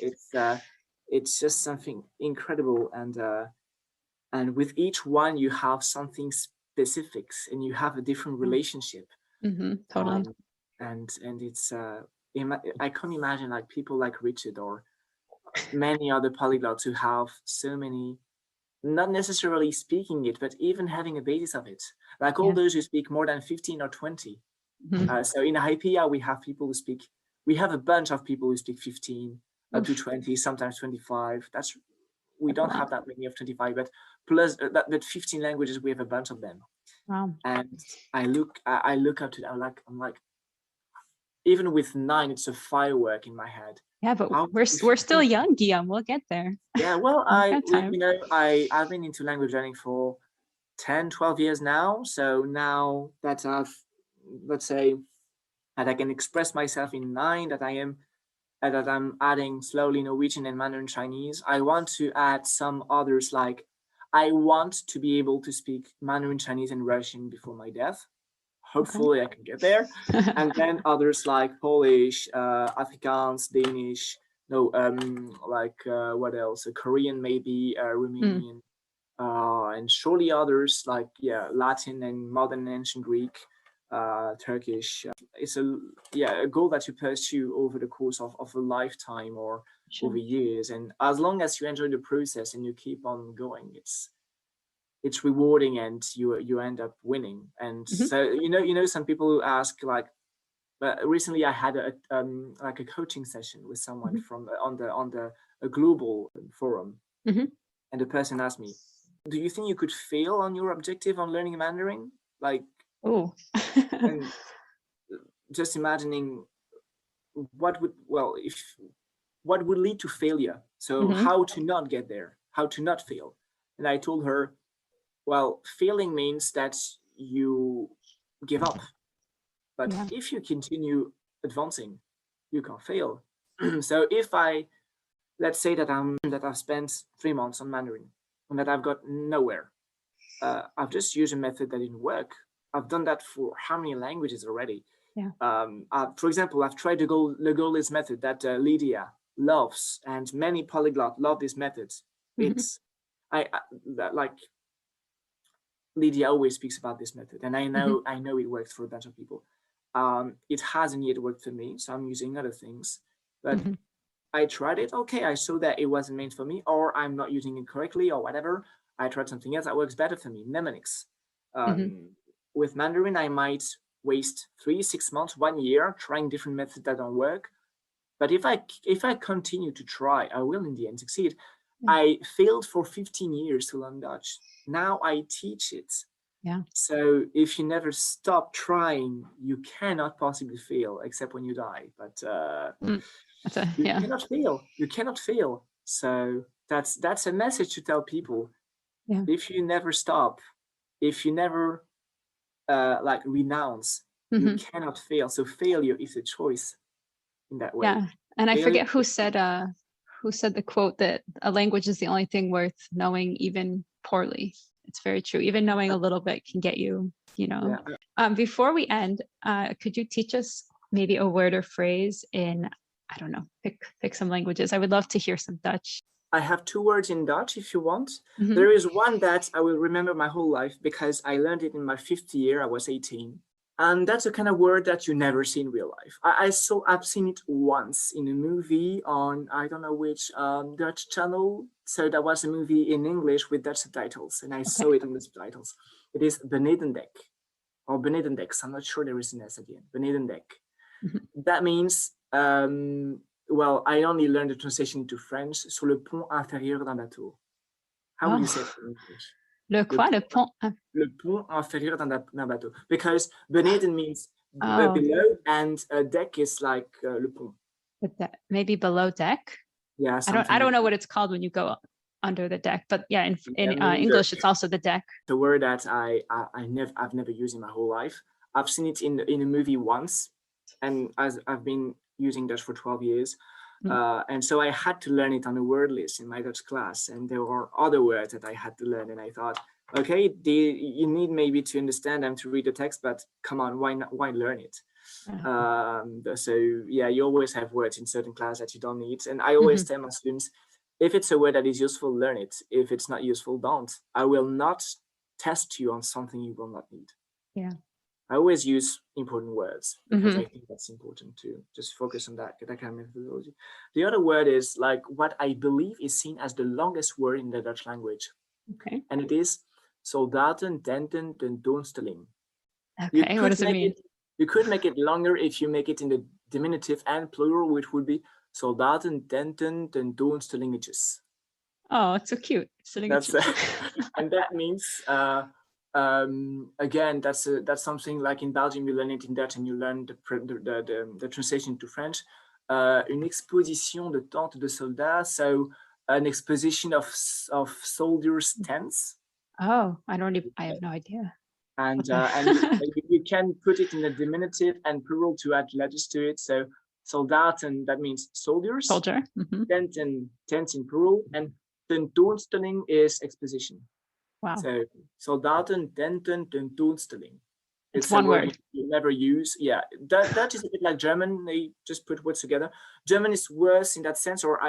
It's just something incredible, and with each one you have something specifics, and you have a different relationship. Totally. And it's I can't imagine like people like Richard or many other polyglots who have so many, not necessarily speaking it, but even having a basis of it. Like all those who speak more than 15 or 20. So in IPA, we have a bunch of people who speak 15 up to 20, sometimes 25. We don't have that many of 25, but plus that 15 languages, we have a bunch of them. Wow. And I look up to them. I'm like, even with 9, it's a firework in my head. Yeah, but we're still young, Guillaume. We'll get there. Yeah, well, I've been into language learning for 10, 12 years now. So now that let's say that I can express myself in 9, that I'm adding slowly Norwegian and Mandarin Chinese, I want to add some others. Like I want to be able to speak Mandarin Chinese and Russian before my death. Hopefully I can get there. And then others like Polish, Afrikaans, Danish, what else? Korean maybe, Romanian, and surely others like Latin and modern ancient Greek, Turkish. It's a goal that you pursue over the course of a lifetime or over years. And as long as you enjoy the process and you keep on going, it's rewarding, and you end up winning. And so some people who ask like, recently I had a coaching session with someone from on a global forum, and the person asked me, do you think you could fail on your objective on learning Mandarin? Like, and just imagining what would lead to failure. So how to not get there, how to not fail. And I told her, well, failing means that you give up. But if you continue advancing, you can't fail. So if let's say that I've spent 3 months on Mandarin and that I've got nowhere, I've just used a method that didn't work. I've done that for how many languages already? For example, I've tried the Gaullist method that Lydia loves, and many polyglots love this method. It's like Lydia always speaks about this method, and I know it works for a bunch of people. It hasn't yet worked for me, so I'm using other things. But I tried it. Okay, I saw that it wasn't meant for me, or I'm not using it correctly, or whatever. I tried something else that works better for me. Mnemonics. With Mandarin, I might waste 3, 6 months, 1 year trying different methods that don't work. But if I continue to try, I will in the end succeed. I failed for 15 years to learn Dutch. Now I teach it. Yeah. So if you never stop trying, you cannot possibly fail, except when you die. But you cannot fail. You cannot fail. So that's a message to tell people. Yeah. If you never stop, if you never renounce, you cannot fail. So failure is a choice in that way. Yeah. And I forget who said the quote that a language is the only thing worth knowing, even poorly. It's very true. Even knowing a little bit can get you, Before we end, could you teach us maybe a word or phrase in, I don't know, pick some languages. I would love to hear some Dutch. I have 2 words in Dutch if you want. There is one that I will remember my whole life because I learned it in my 5th year. I was 18. And that's a kind of word that you never see in real life. I've seen it once in a movie on, I don't know which Dutch channel. So that was a movie in English with Dutch subtitles, and I saw it on the subtitles. It is benedendek, or benedendeks. I'm not sure there is an S at the end. Benedendek. That means, I only learned the translation into French, sur le pont inférieur d'un bateau. How would you say it in English? Le pont? Le pont inférieur d'un bateau. Because beneden means below, and deck is like le pont. Maybe below deck? Yeah. I don't know what it's called when you go under the deck, but in English, it's also the deck. The word that I've never used in my whole life. I've seen it in a movie once, and as I've been using Dutch for 12 years. And so I had to learn it on a word list in my Dutch class. And there were other words that I had to learn. And I thought, okay, you need maybe to understand them to read the text, but come on, why learn it? So yeah, you always have words in certain class that you don't need. And I always tell my students, if it's a word that is useful, learn it. If it's not useful, don't. I will not test you on something you will not need. Yeah. I always use important words because I think that's important to just focus on that kind of methodology. The other word is like what I believe is seen as the longest word in the Dutch language. Okay. And it is soldaten, tenten, tentoonstelling. Okay, what does it mean? You could make it longer if you make it in the diminutive and plural, which would be soldaten, tenten, tentoonstellingetjes. Oh, it's so cute. That's and that means again, that's something like in Belgium you learn it in Dutch and you learn the translation to French. Une exposition de tentes de soldats, so an exposition of soldiers' tents. Oh, I have no idea. And you can put it in the diminutive and plural to add letters to it. So soldaten, that means soldiers. Soldier. Tent in plural, and tentoonstelling is exposition. Wow. So soldaten, tenten, tentoonstelling. It's one word. You never use. Yeah, that is a bit like German. They just put words together. German is worse in that sense, or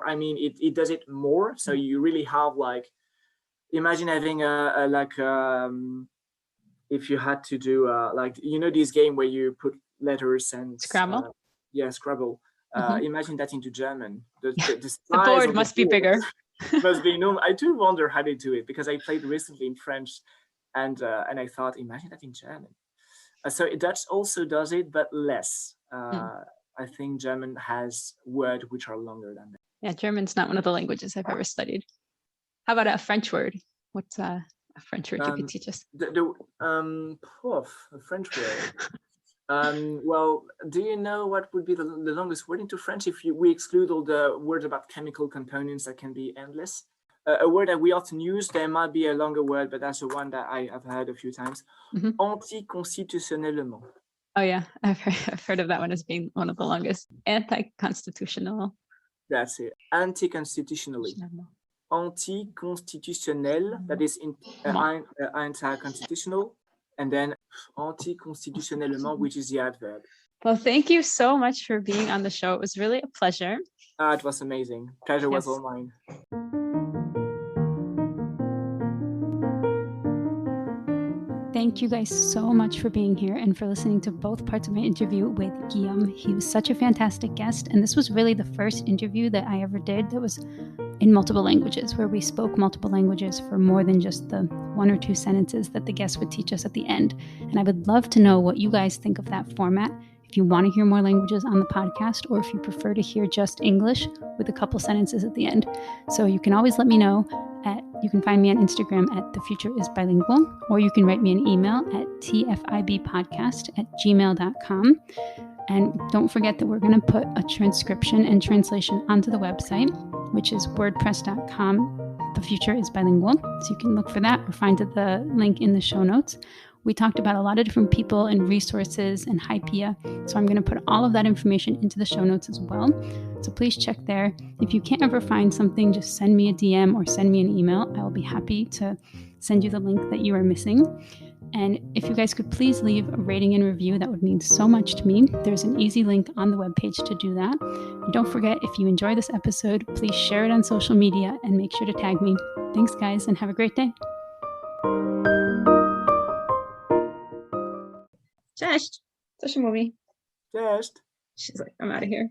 I mean, it does it more. So you really have like, imagine having if you had to do like, you know, this game where you put letters and Scrabble. Scrabble. Imagine that into German. The board must be bigger. Must be. No, I do wonder how they do it because I played recently in French, and I thought, imagine that in German. So Dutch also does it, but less. I think German has words which are longer than that. Yeah, German's not one of the languages I've ever studied. How about a French word? What's a French word you could teach us? A French word. Well, do you know what would be the longest word into French if we exclude all the words about chemical components that can be endless? A word that we often use, there might be a longer word, but that's the one that I have heard a few times. Anticonstitutionnellement. Oh yeah, I've heard of that one as being one of the longest. Anti-constitutional. That's it. Anti-constitutionally. Anti-constitutionnel, that is anti-constitutional, and then anti-constitutionnellement, which is the adverb. Well, thank you so much for being on the show. It was really a pleasure. It was amazing. Pleasure was all mine. Thank you guys so much for being here and for listening to both parts of my interview with Guillaume. He was such a fantastic guest, and this was really the first interview that I ever did that was in multiple languages, where we spoke multiple languages for more than just the 1 or 2 sentences that the guest would teach us at the end. And I would love to know what you guys think of that format. If you want to hear more languages on the podcast, or if you prefer to hear just English with a couple sentences at the end. So you can always let me know. You can find me on Instagram at thefutureisbilingual, or you can write me an email at tfibpodcast@gmail.com. And don't forget that we're going to put a transcription and translation onto the website, which is wordpress.com. The Future is Bilingual. So you can look for that or find the link in the show notes. We talked about a lot of different people and resources and Hypia. So I'm going to put all of that information into the show notes as well. So please check there. If you can't ever find something, just send me a DM or send me an email. I will be happy to send you the link that you are missing. And if you guys could please leave a rating and review, that would mean so much to me. There's an easy link on the webpage to do that. And don't forget, if you enjoy this episode, please share it on social media and make sure to tag me. Thanks, guys, and have a great day. Cześć. Co się mówi? Cześć. She's like, I'm out of here.